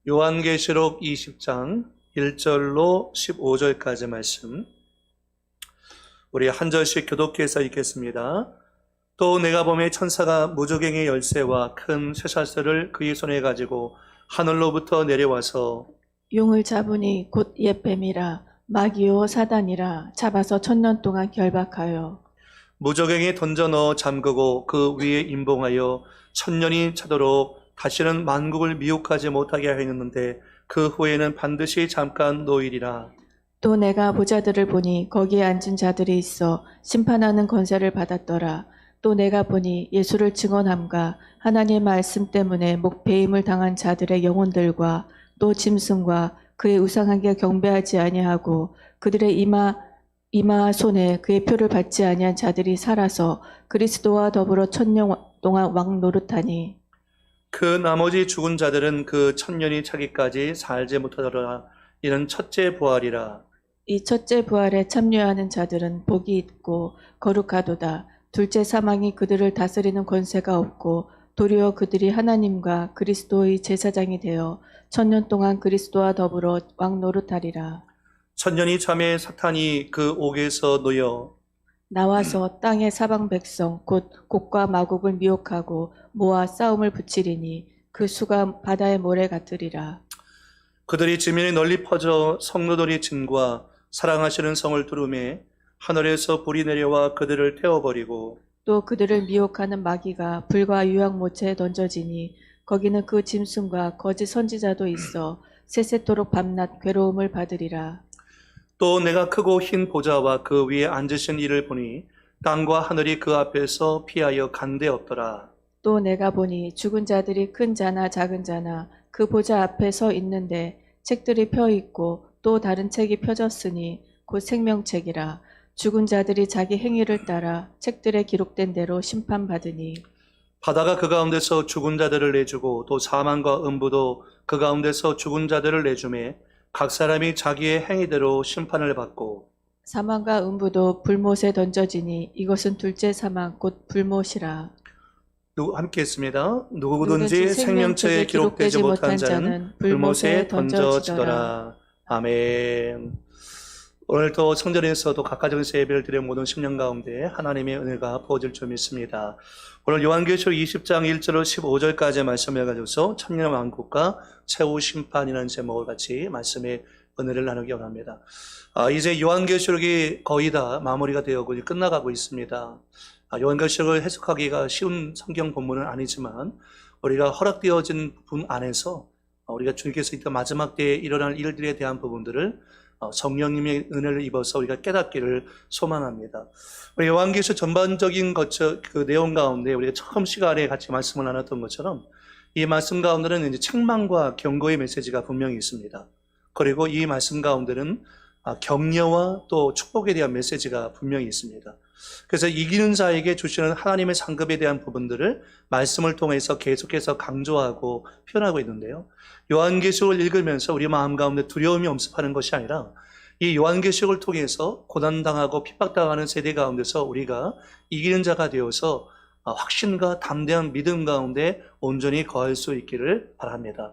요한계시록 20장 1절로 15절까지 말씀, 우리 한 절씩 교독해서 읽겠습니다. 또 내가 보매 천사가 무저갱의 열쇠와 큰 쇠사슬을 그의 손에 가지고 하늘로부터 내려와서 용을 잡으니 곧 옛뱀이라 마귀요 사단이라 잡아서 1000년 동안 결박하여 무저갱에 던져 넣어 잠그고 그 위에 임봉하여 1000년이 차도록 다시는 만국을 미혹하지 못하게 하였는데 그 후에는 반드시 잠깐 노일이라. 또 내가 보자들을 보니 거기에 앉은 자들이 있어 심판하는 권세를 받았더라. 또 내가 보니 예수를 증언함과 하나님의 말씀 때문에 목배임을 당한 자들의 영혼들과 또 짐승과 그의 우상한 게 경배하지 아니하고 그들의 이마 손에 그의 표를 받지 아니한 자들이 살아서 그리스도와 더불어 1000년 동안 왕 노릇하니 그 나머지 죽은 자들은 그 1000년이 차기까지 살지 못하더라. 이는 첫째 부활이라. 이 첫째 부활에 참여하는 자들은 복이 있고 거룩하도다. 둘째 사망이 그들을 다스리는 권세가 없고 도리어 그들이 하나님과 그리스도의 제사장이 되어 1000년 동안 그리스도와 더불어 왕 노릇하리라. 1000년이 참에 사탄이 그 옥에서 놓여 나와서 땅의 사방 백성 곧 곡과 마곡을 미혹하고 모아 싸움을 붙이리니 그 수가 바다의 모래 같으리라. 그들이 지면에 널리 퍼져 성도들이 진과 사랑하시는 성을 두루매 하늘에서 불이 내려와 그들을 태워버리고 또 그들을 미혹하는 마귀가 불과 유황못에 던져지니 거기는 그 짐승과 거짓 선지자도 있어 세세토록 밤낮 괴로움을 받으리라. 또 내가 크고 흰 보좌와 그 위에 앉으신 이를 보니 땅과 하늘이 그 앞에서 피하여 간데 없더라. 또 내가 보니 죽은 자들이 큰 자나 작은 자나 그 보좌 앞에 서 있는데 책들이 펴 있고 또 다른 책이 펴졌으니 곧 생명책이라. 죽은 자들이 자기 행위를 따라 책들에 기록된 대로 심판받으니 바다가 그 가운데서 죽은 자들을 내주고 또 사망과 음부도 그 가운데서 죽은 자들을 내주매 각 사람이 자기의 행위대로 심판을 받고 사망과 음부도 불못에 던져지니 이것은 둘째 사망 곧 불못이라. 함께 했습니다. 누구든지 생명책에 기록되지 못한 자는 불못에 던져지더라. 아멘. 오늘도 성전에서도 각가정에서 예배를 드린 모든 심령 가운데 하나님의 은혜가 부어질 줄 믿습니다. 오늘 요한계시록 20장 1절로 15절까지 말씀을 가지고서 천년 왕국과 최후 심판이라는 제목을 같이 말씀의 은혜를 나누기 원합니다. 이제 요한계시록이 거의 다 마무리가 되어고 끝나가고 있습니다. 요한계시록을 해석하기가 쉬운 성경 본문은 아니지만 우리가 허락되어진 부분 안에서 우리가 주님께서 이따 마지막 때에 일어날 일들에 대한 부분들을 성령님의 은혜를 입어서 우리가 깨닫기를 소망합니다. 우리 요한계시록 전반적인 그 내용 가운데 우리가 처음 시간에 같이 말씀을 나눴던 것처럼 이 말씀 가운데는 이제 책망과 경고의 메시지가 분명히 있습니다. 그리고 이 말씀 가운데는 격려와 또 축복에 대한 메시지가 분명히 있습니다. 그래서 이기는 자에게 주시는 하나님의 상급에 대한 부분들을 말씀을 통해서 계속해서 강조하고 표현하고 있는데요. 요한계시록을 읽으면서 우리 마음 가운데 두려움이 엄습하는 것이 아니라 이 요한계시록을 통해서 고난당하고 핍박당하는 세대 가운데서 우리가 이기는 자가 되어서 확신과 담대한 믿음 가운데 온전히 거할 수 있기를 바랍니다.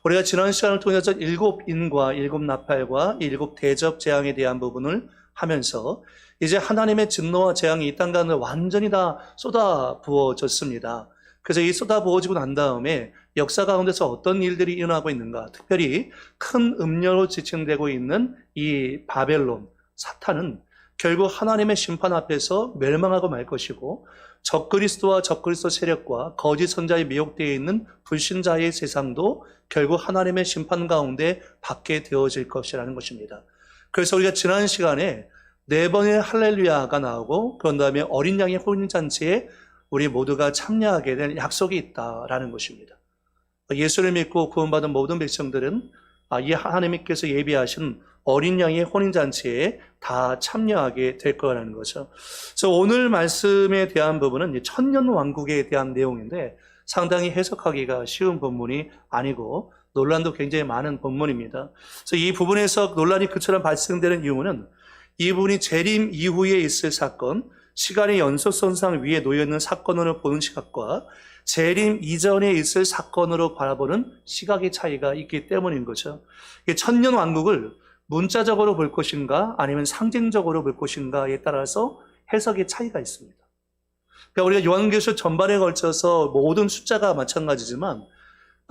우리가 지난 시간을 통해서 7인과 7나팔과 7대접 재앙에 대한 부분을 하면서 이제 하나님의 진노와 재앙이 이 땅 가운데 완전히 다 쏟아 부어졌습니다. 그래서 이 쏟아 부어지고 난 다음에 역사 가운데서 어떤 일들이 일어나고 있는가, 특별히 큰 음료로 지칭되고 있는 이 바벨론, 사탄은 결국 하나님의 심판 앞에서 멸망하고 말 것이고 적그리스도와 적그리스도 세력과 거짓 선자에 미혹되어 있는 불신자의 세상도 결국 하나님의 심판 가운데 받게 되어질 것이라는 것입니다. 그래서 우리가 지난 시간에 4번의 할렐루야가 나오고 그런 다음에 어린 양의 혼인잔치에 우리 모두가 참여하게 될 약속이 있다라는 것입니다. 예수를 믿고 구원받은 모든 백성들은 이 하나님께서 예비하신 어린 양의 혼인잔치에 다 참여하게 될 거라는 거죠. 그래서 오늘 말씀에 대한 부분은 천년 왕국에 대한 내용인데 상당히 해석하기가 쉬운 본문이 아니고 논란도 굉장히 많은 본문입니다. 그래서 이 부분에서 논란이 그처럼 발생되는 이유는 이 부분이 재림 이후에 있을 사건, 시간의 연속선상 위에 놓여있는 사건으로 보는 시각과 재림 이전에 있을 사건으로 바라보는 시각의 차이가 있기 때문인 거죠. 천년 왕국을 문자적으로 볼 것인가 아니면 상징적으로 볼 것인가에 따라서 해석의 차이가 있습니다. 그러니까 우리가 요한계시록 전반에 걸쳐서 모든 숫자가 마찬가지지만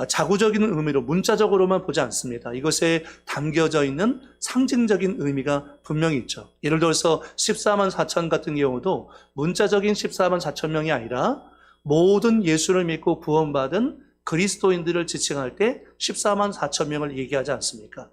자구적인 의미로 문자적으로만 보지 않습니다. 이것에 담겨져 있는 상징적인 의미가 분명히 있죠. 예를 들어서 14만 4천 같은 경우도 문자적인 14만 4천 명이 아니라 모든 예수를 믿고 구원받은 그리스도인들을 지칭할 때 14만 4천 명을 얘기하지 않습니까?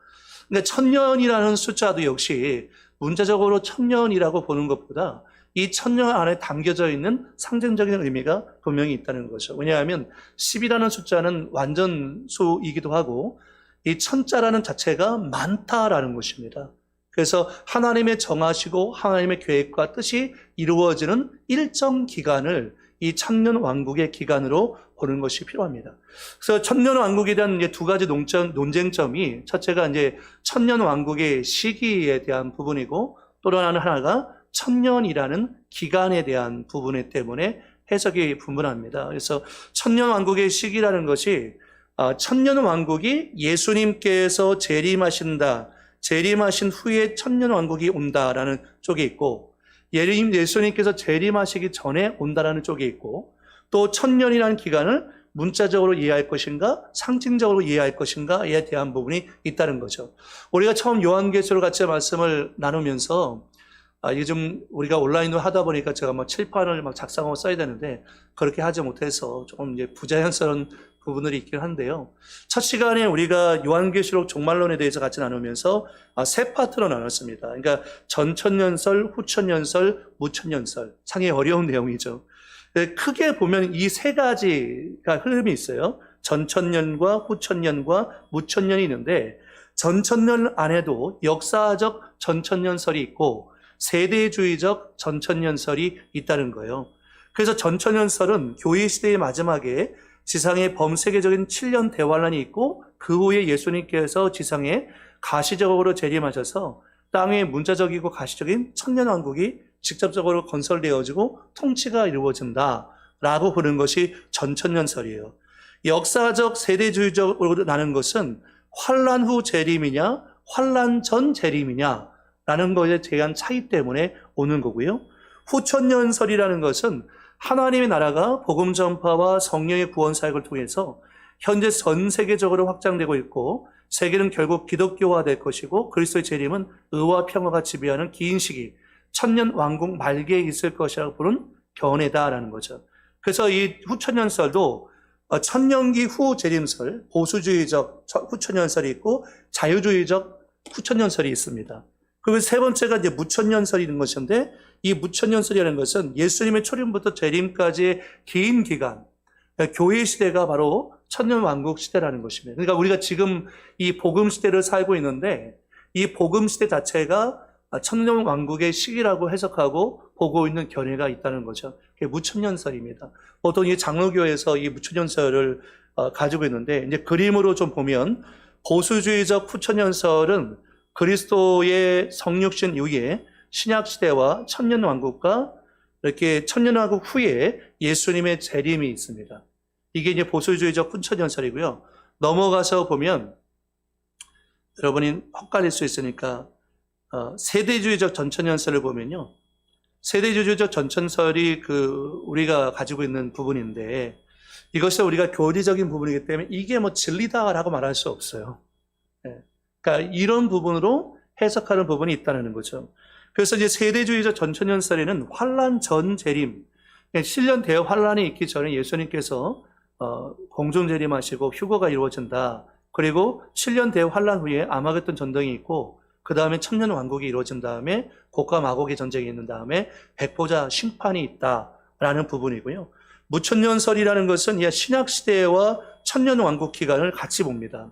그러니까 천년이라는 숫자도 역시 문자적으로 천년이라고 보는 것보다 이 천년 안에 담겨져 있는 상징적인 의미가 분명히 있다는 거죠. 왜냐하면 10이라는 숫자는 완전수이기도 하고 이 천자라는 자체가 많다라는 것입니다. 그래서 하나님의 정하시고 하나님의 계획과 뜻이 이루어지는 일정 기간을 이 천년 왕국의 기간으로 보는 것이 필요합니다. 그래서 천년 왕국에 대한 이제 두 가지 논쟁점이 첫째가 이제 천년 왕국의 시기에 대한 부분이고 또 하나가 천년이라는 기간에 대한 부분 때문에 해석이 분분합니다. 그래서 천년 왕국의 시기라는 것이 천년 왕국이 예수님께서 재림하신 후에 천년 왕국이 온다라는 쪽에 있고 예수님께서 재림하시기 전에 온다라는 쪽에 있고 또 천년이라는 기간을 문자적으로 이해할 것인가 상징적으로 이해할 것인가에 대한 부분이 있다는 거죠. 우리가 처음 요한계시록 같이 말씀을 나누면서 이게 좀 우리가 온라인으로 하다 보니까 제가 막 칠판을 막 작성하고 써야 되는데 그렇게 하지 못해서 조금 이제 부자연스러운 부분들이 있긴 한데요. 첫 시간에 우리가 요한계시록 종말론에 대해서 같이 나누면서 세 파트로 나눴습니다. 그러니까 전천년설, 후천년설, 무천년설. 상당히 어려운 내용이죠. 크게 보면 이 세 가지가 흐름이 있어요. 전천년과 후천년과 무천년이 있는데 전천년 안에도 역사적 전천년설이 있고 세대주의적 전천년설이 있다는 거예요. 그래서 전천년설은 교회 시대의 마지막에 지상에 범세계적인 7년 대환란이 있고 그 후에 예수님께서 지상에 가시적으로 재림하셔서 땅에 문자적이고 가시적인 천년왕국이 직접적으로 건설되어지고 통치가 이루어진다라고 보는 것이 전천년설이에요. 역사적 세대주의적으로 나는 것은 환란 후 재림이냐 환란 전 재림이냐 라는 것에 대한 차이 때문에 오는 거고요. 후천년설이라는 것은 하나님의 나라가 복음 전파와 성령의 구원 사역을 통해서 현재 전 세계적으로 확장되고 있고 세계는 결국 기독교화 될 것이고 그리스도의 재림은 의와 평화가 지배하는 긴 시기 천년 왕국 말기에 있을 것이라고 보는 견해다라는 거죠. 그래서 이 후천년설도 천년기 후 재림설, 보수주의적 후천년설이 있고 자유주의적 후천년설이 있습니다. 그리고 세 번째가 이제 무천년설이 있는 것인데 이 무천년설이라는 것은 예수님의 초림부터 재림까지의 긴 기간, 그러니까 교회 시대가 바로 천년 왕국 시대라는 것입니다. 그러니까 우리가 지금 이 복음 시대를 살고 있는데 이 복음 시대 자체가 천년 왕국의 시기라고 해석하고 보고 있는 견해가 있다는 거죠. 그게 무천년설입니다. 보통 이 장로교에서 이 무천년설을 가지고 있는데 이제 그림으로 좀 보면 보수주의적 후천년설은 그리스도의 성육신 이후에 신약시대와 천년왕국과 이렇게 천년왕국 후에 예수님의 재림이 있습니다. 이게 이제 보수주의적 후천년설이고요. 넘어가서 보면 여러분이 헛갈릴 수 있으니까 세대주의적 전천년설을 보면요. 세대주의적 전천설이 우리가 가지고 있는 부분인데 이것이 우리가 교리적인 부분이기 때문에 이게 뭐 진리다라고 말할 수 없어요. 그러니까 이런 부분으로 해석하는 부분이 있다는 거죠. 그래서 이제 세대주의적 전천년설에는 환란 전 재림, 신년 대환란이 있기 전에 예수님께서 공중 재림하시고 휴거가 이루어진다. 그리고 7년 대환란 후에 아마겟돈 전쟁이 있고 그 다음에 천년 왕국이 이루어진 다음에 곡과 마곡의 전쟁이 있는 다음에 백보자 심판이 있다라는 부분이고요. 무천년설이라는 것은 신약 시대와 천년 왕국 기간을 같이 봅니다.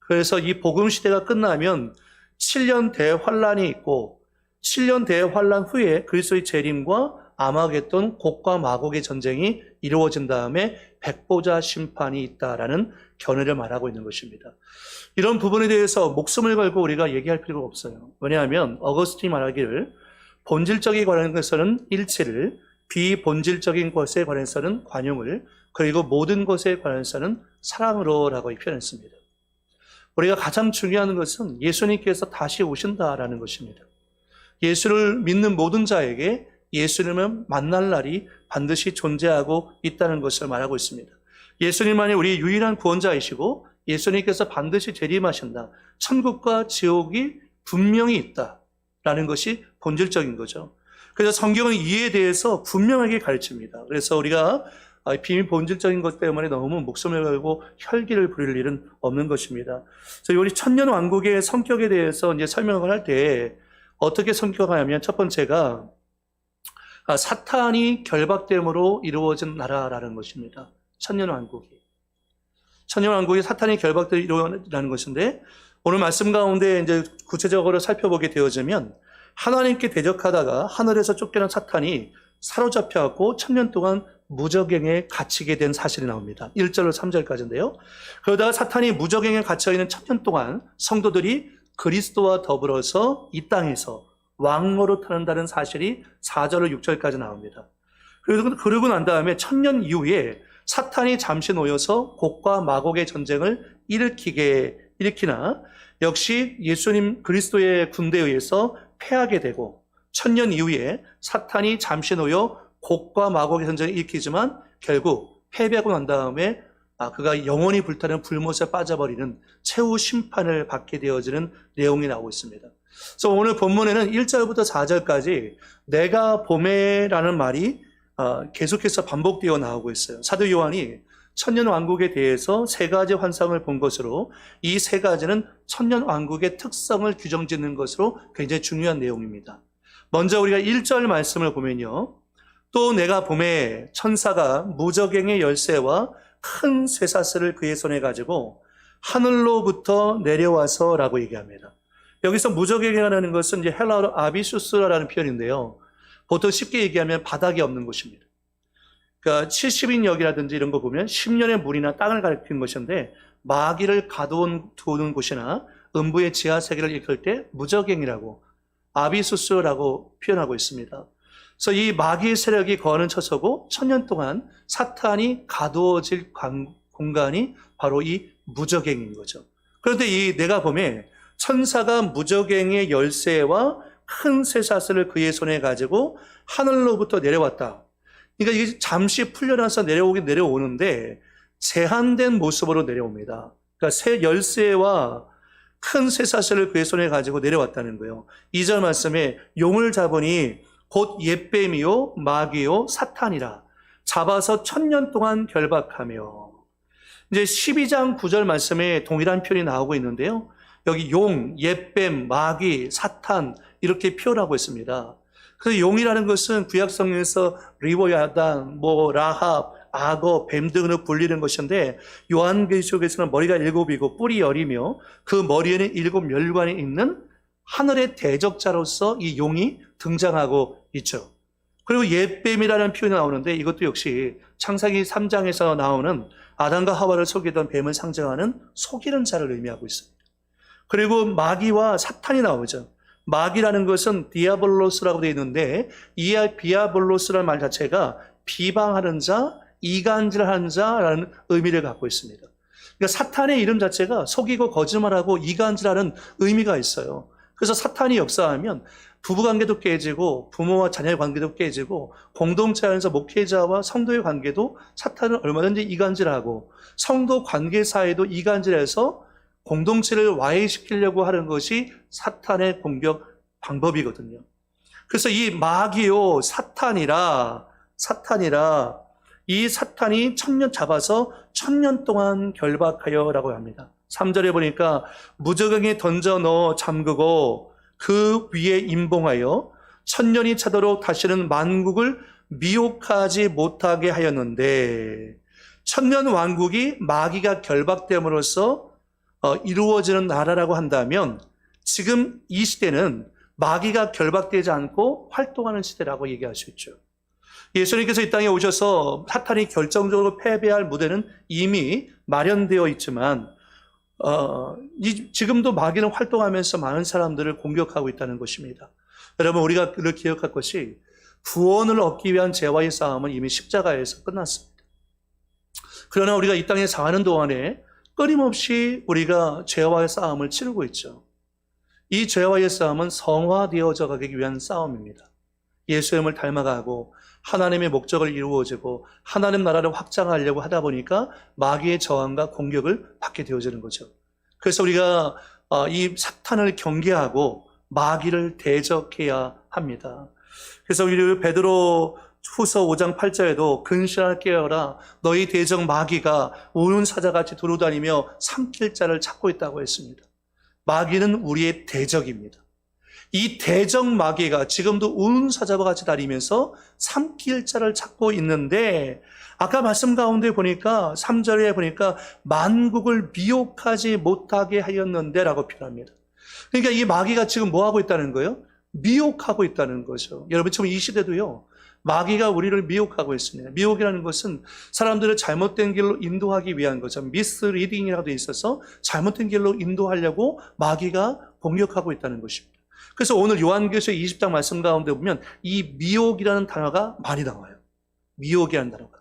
그래서 이 복음 시대가 끝나면 7년 대환란이 있고 7년 대환란 후에 그리스도의 재림과 아마겟돈 곡과 마곡의 전쟁이 이루어진 다음에 백보자 심판이 있다라는 견해를 말하고 있는 것입니다. 이런 부분에 대해서 목숨을 걸고 우리가 얘기할 필요가 없어요. 왜냐하면 어거스틴이 말하기를 본질적인 관련해서는 일체를 비본질적인 것에 관해서는 관용을, 그리고 모든 것에 관해서는 사랑으로라고 표현했습니다. 우리가 가장 중요한 것은 예수님께서 다시 오신다라는 것입니다. 예수를 믿는 모든 자에게 예수님을 만날 날이 반드시 존재하고 있다는 것을 말하고 있습니다. 예수님만이 우리 유일한 구원자이시고 예수님께서 반드시 재림하신다. 천국과 지옥이 분명히 있다라는 것이 본질적인 거죠. 그래서 성경은 이에 대해서 분명하게 가르칩니다. 그래서 우리가 비밀 본질적인 것 때문에 너무 목숨을 걸고 혈기를 부릴 일은 없는 것입니다. 그래서 우리 천년 왕국의 성격에 대해서 이제 설명을 할 때 어떻게 성격하냐면, 첫 번째가 사탄이 결박됨으로 이루어진 나라라는 것입니다. 천년 왕국이 사탄이 결박됨으로 이루어지는 것인데, 오늘 말씀 가운데 이제 구체적으로 살펴보게 되어지면 하나님께 대적하다가 하늘에서 쫓겨난 사탄이 사로잡혀갖고 천년 동안 무저갱에 갇히게 된 사실이 나옵니다. 1절로 3절까지인데요. 그러다가 사탄이 무저갱에 갇혀있는 천년 동안 성도들이 그리스도와 더불어서 이 땅에서 왕노로 타는다는 사실이 4절로 6절까지 나옵니다. 그러고 난 다음에 천년 이후에 사탄이 잠시 놓여서 곡과 마곡의 전쟁을 일으키나 역시 예수님 그리스도의 군대에 의해서 패하게 되고, 천년 이후에 사탄이 잠시 놓여 곡과 마곡의 전쟁을 일으키지만 결국 패배하고 난 다음에 그가 영원히 불타는 불못에 빠져버리는 최후 심판을 받게 되어지는 내용이 나오고 있습니다. 그래서 오늘 본문에는 1절부터 4절까지 내가 봄에라는 말이 계속해서 반복되어 나오고 있어요. 사도 요한이 천년 왕국에 대해서 세 가지 환상을 본 것으로, 이 세 가지는 천년 왕국의 특성을 규정짓는 것으로 굉장히 중요한 내용입니다. 먼저 우리가 1절 말씀을 보면요, 또 내가 봄에 천사가 무저갱의 열쇠와 큰 쇠사슬을 그의 손에 가지고 하늘로부터 내려와서라고 얘기합니다. 여기서 무저갱이라는 것은 이제 헬라어로 아비수스라는 표현인데요, 보통 쉽게 얘기하면 바닥이 없는 곳입니다. 그러니까 70인역이라든지 이런 거 보면 10년의 물이나 땅을 가리키는 것인데, 마귀를 가두는 곳이나 음부의 지하 세계를 일컬 때 무저갱이라고, 아비수스라고 표현하고 있습니다. 그래서 이 마귀의 세력이 거하는 처소고, 천년 동안 사탄이 가두어질 공간이 바로 이 무저갱인 거죠. 그런데 이 내가 보면 천사가 무저갱의 열쇠와 큰 쇠사슬을 그의 손에 가지고 하늘로부터 내려왔다. 그러니까 이게 잠시 풀려나서 내려오는데 제한된 모습으로 내려옵니다. 그러니까 새 열쇠와 큰 쇠사슬을 그의 손에 가지고 내려왔다는 거예요. 2절 말씀에 용을 잡으니 곧 옛뱀이요 마귀요 사탄이라, 잡아서 천년 동안 결박하며. 이제 12장 9절 말씀에 동일한 표현이 나오고 있는데요, 여기 용, 옛뱀, 마귀, 사탄 이렇게 표현하고 있습니다. 그래서 용이라는 것은 구약 성경에서 리보야단, 라합, 악어, 뱀 등으로 불리는 것인데, 요한계시록에서는 머리가 7이고 뿔이 10이며 그 머리에는 7 멸관이 있는 하늘의 대적자로서 이 용이 등장하고 있죠. 그리고 옛뱀이라는 표현이 나오는데, 이것도 역시 창세기 3장에서 나오는 아담과 하와를 속이던 뱀을 상징하는 속이는 자를 의미하고 있습니다. 그리고 마귀와 사탄이 나오죠. 마귀라는 것은 디아볼로스라고 되어 있는데, 이 디아볼로스라는 말 자체가 비방하는 자, 이간질하는 자라는 의미를 갖고 있습니다. 그러니까 사탄의 이름 자체가 속이고 거짓말하고 이간질하는 의미가 있어요. 그래서 사탄이 역사하면 부부관계도 깨지고 부모와 자녀의 관계도 깨지고 공동체 안에서 목회자와 성도의 관계도 사탄은 얼마든지 이간질하고, 성도 관계 사이도 이간질해서 공동체를 와해시키려고 하는 것이 사탄의 공격 방법이거든요. 그래서 이 마귀요 사탄이라 이 사탄이 잡아서 천년 동안 결박하여라고 합니다. 3절에 보니까 무저갱에 던져 넣어 잠그고 그 위에 임봉하여 천년이 차도록 다시는 만국을 미혹하지 못하게 하였는데, 천년 왕국이 마귀가 결박됨으로써 이루어지는 나라라고 한다면, 지금 이 시대는 마귀가 결박되지 않고 활동하는 시대라고 얘기할 수 있죠. 예수님께서 이 땅에 오셔서 사탄이 결정적으로 패배할 무대는 이미 마련되어 있지만, 지금도 마귀는 활동하면서 많은 사람들을 공격하고 있다는 것입니다. 여러분, 우리가 그걸 기억할 것이, 구원을 얻기 위한 죄와의 싸움은 이미 십자가에서 끝났습니다. 그러나 우리가 이 땅에 사는 동안에 끊임없이 우리가 죄와의 싸움을 치르고 있죠. 이 죄와의 싸움은 성화되어져 가기 위한 싸움입니다. 예수님을 닮아가고 하나님의 목적을 이루어지고 하나님 나라를 확장하려고 하다 보니까 마귀의 저항과 공격을 받게 되어지는 거죠. 그래서 우리가 이 사탄을 경계하고 마귀를 대적해야 합니다. 그래서 우리 베드로 후서 5장 8절에도 근신하라 깨어라 너희 대적 마귀가 우는 사자같이 두루다니며 삼킬 자를 찾고 있다고 했습니다. 마귀는 우리의 대적입니다. 이 대적 마귀가 지금도 우는 사자와 같이 다니면서 삼킬 자를 찾고 있는데 아까 말씀 가운데 보니까 3절에 보니까 만국을 미혹하지 못하게 하였는데 라고 표현합니다. 그러니까 이 마귀가 지금 뭐 하고 있다는 거예요? 미혹하고 있다는 거죠. 여러분 지금 이 시대도요. 마귀가 우리를 미혹하고 있습니다. 미혹이라는 것은 사람들을 잘못된 길로 인도하기 위한 거죠. 미스리딩이라고 돼 있어서 잘못된 길로 인도하려고 마귀가 공격하고 있다는 것입니다. 그래서 오늘 요한계시록 20장 말씀 가운데 보면 이 미혹이라는 단어가 많이 나와요. 미혹이라는 단어가.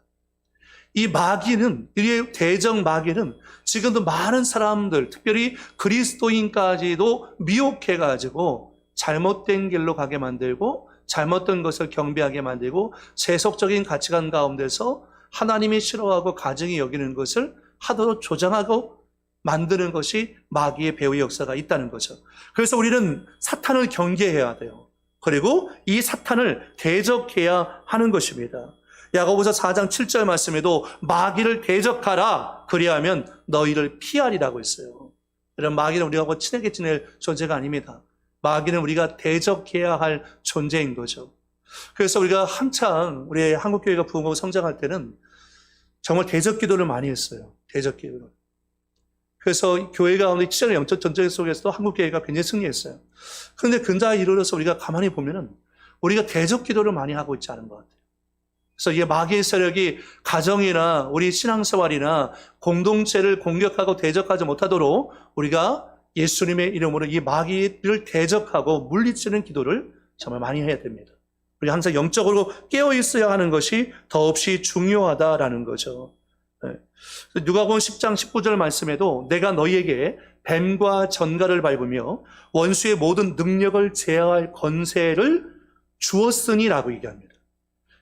이 마귀는, 이 대적 마귀는 지금도 많은 사람들, 특별히 그리스도인까지도 미혹해가지고 잘못된 길로 가게 만들고 잘못된 것을 경배하게 만들고 세속적인 가치관 가운데서 하나님이 싫어하고 가증히 여기는 것을 하도록 조장하고 만드는 것이 마귀의 배후의 역사가 있다는 거죠. 그래서 우리는 사탄을 경계해야 돼요. 그리고 이 사탄을 대적해야 하는 것입니다. 야고보서 4장 7절 말씀에도 마귀를 대적하라 그리하면 너희를 피하리라고 했어요. 이런 마귀는 우리하고 친하게 지낼 존재가 아닙니다. 마귀는 우리가 대적해야 할 존재인 거죠. 그래서 우리가 한창 우리 한국교회가 부흥하고 성장할 때는 정말 대적 기도를 많이 했어요. 대적 기도를. 그래서 교회 가운데 치열한 영적 전쟁 속에서도 한국교회가 굉장히 승리했어요. 그런데 근자에 이르러서 우리가 가만히 보면은 우리가 대적 기도를 많이 하고 있지 않은 것 같아요. 그래서 이게 마귀의 세력이 가정이나 우리 신앙생활이나 공동체를 공격하고 대적하지 못하도록 우리가 예수님의 이름으로 이 마귀를 대적하고 물리치는 기도를 정말 많이 해야 됩니다. 우리 항상 영적으로 깨어 있어야 하는 것이 더없이 중요하다라는 거죠. 누가복음 10장 19절 말씀에도 내가 너희에게 뱀과 전갈을 밟으며 원수의 모든 능력을 제어할 권세를 주었으니라고 얘기합니다.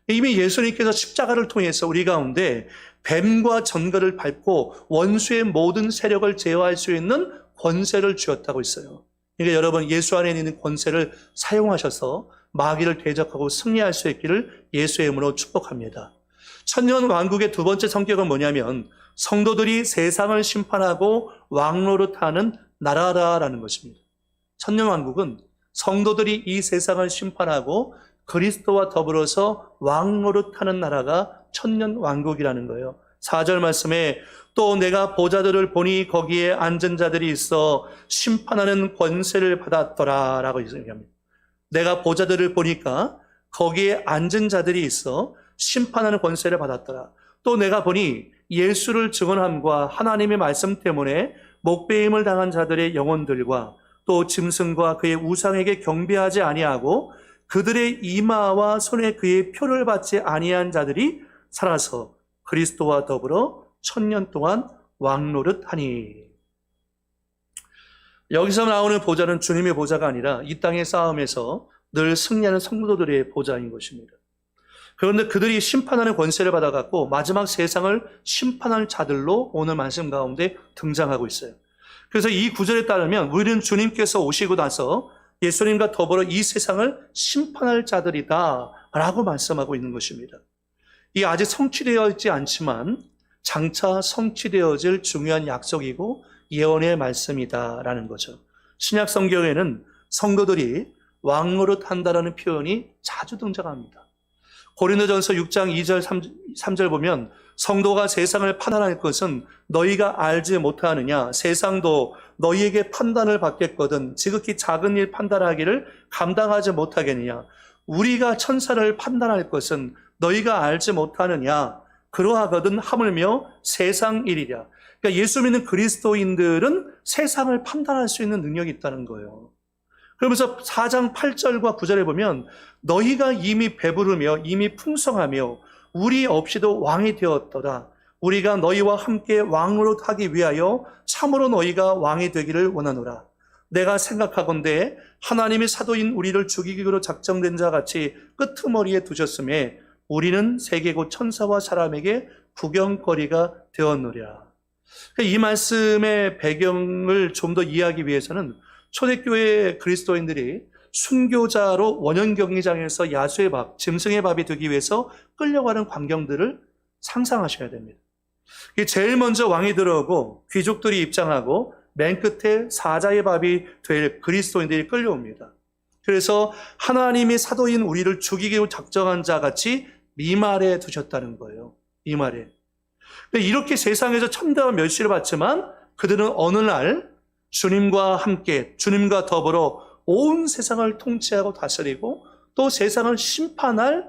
이미 예수님께서 십자가를 통해서 우리 가운데 뱀과 전갈을 밟고 원수의 모든 세력을 제어할 수 있는 권세를 주었다고 있어요. 그러니까 여러분 예수 안에 있는 권세를 사용하셔서 마귀를 대적하고 승리할 수 있기를 예수의 이름으로 축복합니다. 천년 왕국의 두 번째 성격은 뭐냐면 성도들이 세상을 심판하고 왕노릇하는 나라라는 것입니다. 천년 왕국은 성도들이 이 세상을 심판하고 그리스도와 더불어서 왕노릇하는 나라가 천년 왕국이라는 거예요. 4절 말씀에 또 내가 보좌들을 보니 거기에 앉은 자들이 있어 심판하는 권세를 받았더라 라고 얘기합니다. 내가 보좌들을 보니까 거기에 앉은 자들이 있어 심판하는 권세를 받았더라. 또 내가 보니 예수를 증언함과 하나님의 말씀 때문에 목배임을 당한 자들의 영혼들과 또 짐승과 그의 우상에게 경배하지 아니하고 그들의 이마와 손에 그의 표를 받지 아니한 자들이 살아서 그리스도와 더불어 천년 동안 왕노릇하니. 여기서 나오는 보좌는 주님의 보좌가 아니라 이 땅의 싸움에서 늘 승리하는 성도들의 보좌인 것입니다. 그런데 그들이 심판하는 권세를 받아갖고 마지막 세상을 심판할 자들로 오늘 말씀 가운데 등장하고 있어요. 그래서 이 구절에 따르면 우리는 주님께서 오시고 나서 예수님과 더불어 이 세상을 심판할 자들이다 라고 말씀하고 있는 것입니다. 이 아직 성취되어 있지 않지만 장차 성취되어질 중요한 약속이고 예언의 말씀이다라는 거죠. 신약 성경에는 성도들이 왕노릇한다라는 표현이 자주 등장합니다. 고린도전서 6장 2절 3절 보면 성도가 세상을 판단할 것은 너희가 알지 못하느냐 세상도 너희에게 판단을 받겠거든 지극히 작은 일 판단하기를 감당하지 못하겠느냐 우리가 천사를 판단할 것은 너희가 알지 못하느냐 그러하거든 하물며 세상 일이랴. 그러니까 예수 믿는 그리스도인들은 세상을 판단할 수 있는 능력이 있다는 거예요. 그러면서 4장 8절과 9절에 보면 너희가 이미 배부르며 이미 풍성하며 우리 없이도 왕이 되었더라. 우리가 너희와 함께 왕으로 하기 위하여 참으로 너희가 왕이 되기를 원하노라. 내가 생각하건대 하나님이 사도인 우리를 죽이기로 작정된 자 같이 끄트머리에 두셨음에 우리는 세계 곧 천사와 사람에게 구경거리가 되었노라. 이 말씀의 배경을 좀 더 이해하기 위해서는 초대교회 그리스도인들이 순교자로 원형경기장에서 야수의 밥, 짐승의 밥이 되기 위해서 끌려가는 광경들을 상상하셔야 됩니다. 제일 먼저 왕이 들어오고 귀족들이 입장하고 맨 끝에 사자의 밥이 될 그리스도인들이 끌려옵니다. 그래서 하나님이 사도인 우리를 죽이기로 작정한 자 같이 미말에 두셨다는 거예요. 미말에. 이렇게 세상에서 천대와 멸시를 받지만 그들은 어느 날 주님과 함께, 주님과 더불어 온 세상을 통치하고 다스리고 또 세상을 심판할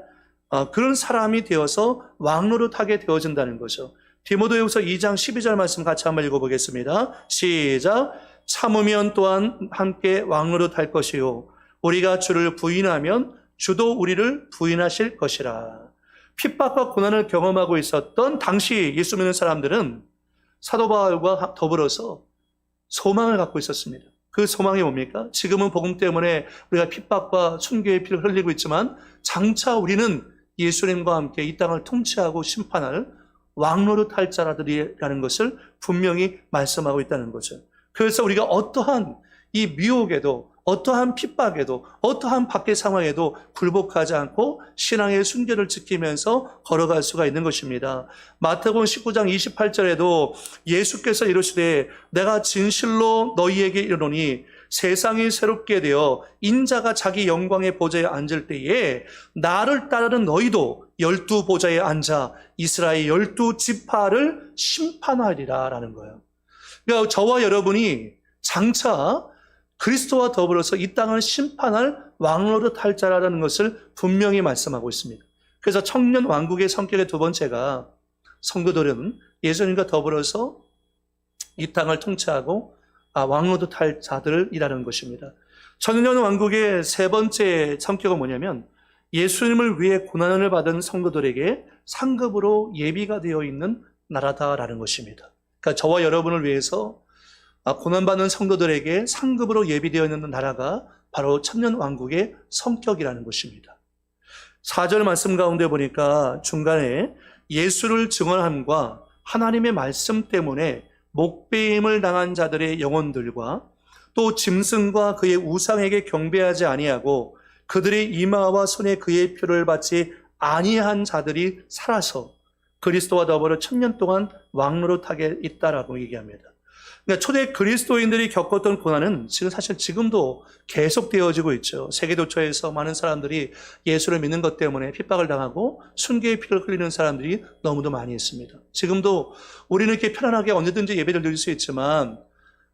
그런 사람이 되어서 왕노릇하게 되어진다는 거죠. 디모데후서 2장 12절 말씀 같이 한번 읽어보겠습니다. 시작. 참으면 또한 함께 왕노릇할 것이요 우리가 주를 부인하면 주도 우리를 부인하실 것이라. 핍박과 고난을 경험하고 있었던 당시 예수 믿는 사람들은 사도 바울과 더불어서 소망을 갖고 있었습니다. 그 소망이 뭡니까? 지금은 복음 때문에 우리가 핍박과 순교의 피를 흘리고 있지만 장차 우리는 예수님과 함께 이 땅을 통치하고 심판할 왕노릇할 자라들이라는 것을 분명히 말씀하고 있다는 거죠. 그래서 우리가 어떠한 이 미혹에도 어떠한 핍박에도 어떠한 밖의 상황에도 굴복하지 않고 신앙의 순결을 지키면서 걸어갈 수가 있는 것입니다. 마태복음 19장 28절에도 예수께서 이르시되 내가 진실로 너희에게 이르노니 세상이 새롭게 되어 인자가 자기 영광의 보좌에 앉을 때에 나를 따르는 너희도 12보좌에 앉아 이스라엘 12지파를 심판하리라 라는 거예요. 그러니까 저와 여러분이 장차 그리스도와 더불어서 이 땅을 심판할 왕노릇할 자라는 것을 분명히 말씀하고 있습니다. 그래서 청년 왕국의 성격의 두 번째가 성도들은 예수님과 더불어서 이 땅을 통치하고 왕노릇할 자들이라는 것입니다. 청년 왕국의 세 번째 성격은 뭐냐면 예수님을 위해 고난을 받은 성도들에게 상급으로 예비가 되어 있는 나라다라는 것입니다. 그러니까 저와 여러분을 위해서 고난받는 성도들에게 상급으로 예비되어 있는 나라가 바로 천년왕국의 성격이라는 것입니다. 4절 말씀 가운데 보니까 중간에 예수를 증언함과 하나님의 말씀 때문에 목배임을 당한 자들의 영혼들과 또 짐승과 그의 우상에게 경배하지 아니하고 그들의 이마와 손에 그의 표를 받지 아니한 자들이 살아서 그리스도와 더불어 1000년 동안 왕노릇하게 있다라고 얘기합니다. 그러니까 초대 그리스도인들이 겪었던 고난은 사실 지금도 계속되어지고 있죠. 세계도처에서 많은 사람들이 예수를 믿는 것 때문에 핍박을 당하고 순교의 피를 흘리는 사람들이 너무도 많이 있습니다. 지금도 우리는 이렇게 편안하게 언제든지 예배를 드릴 수 있지만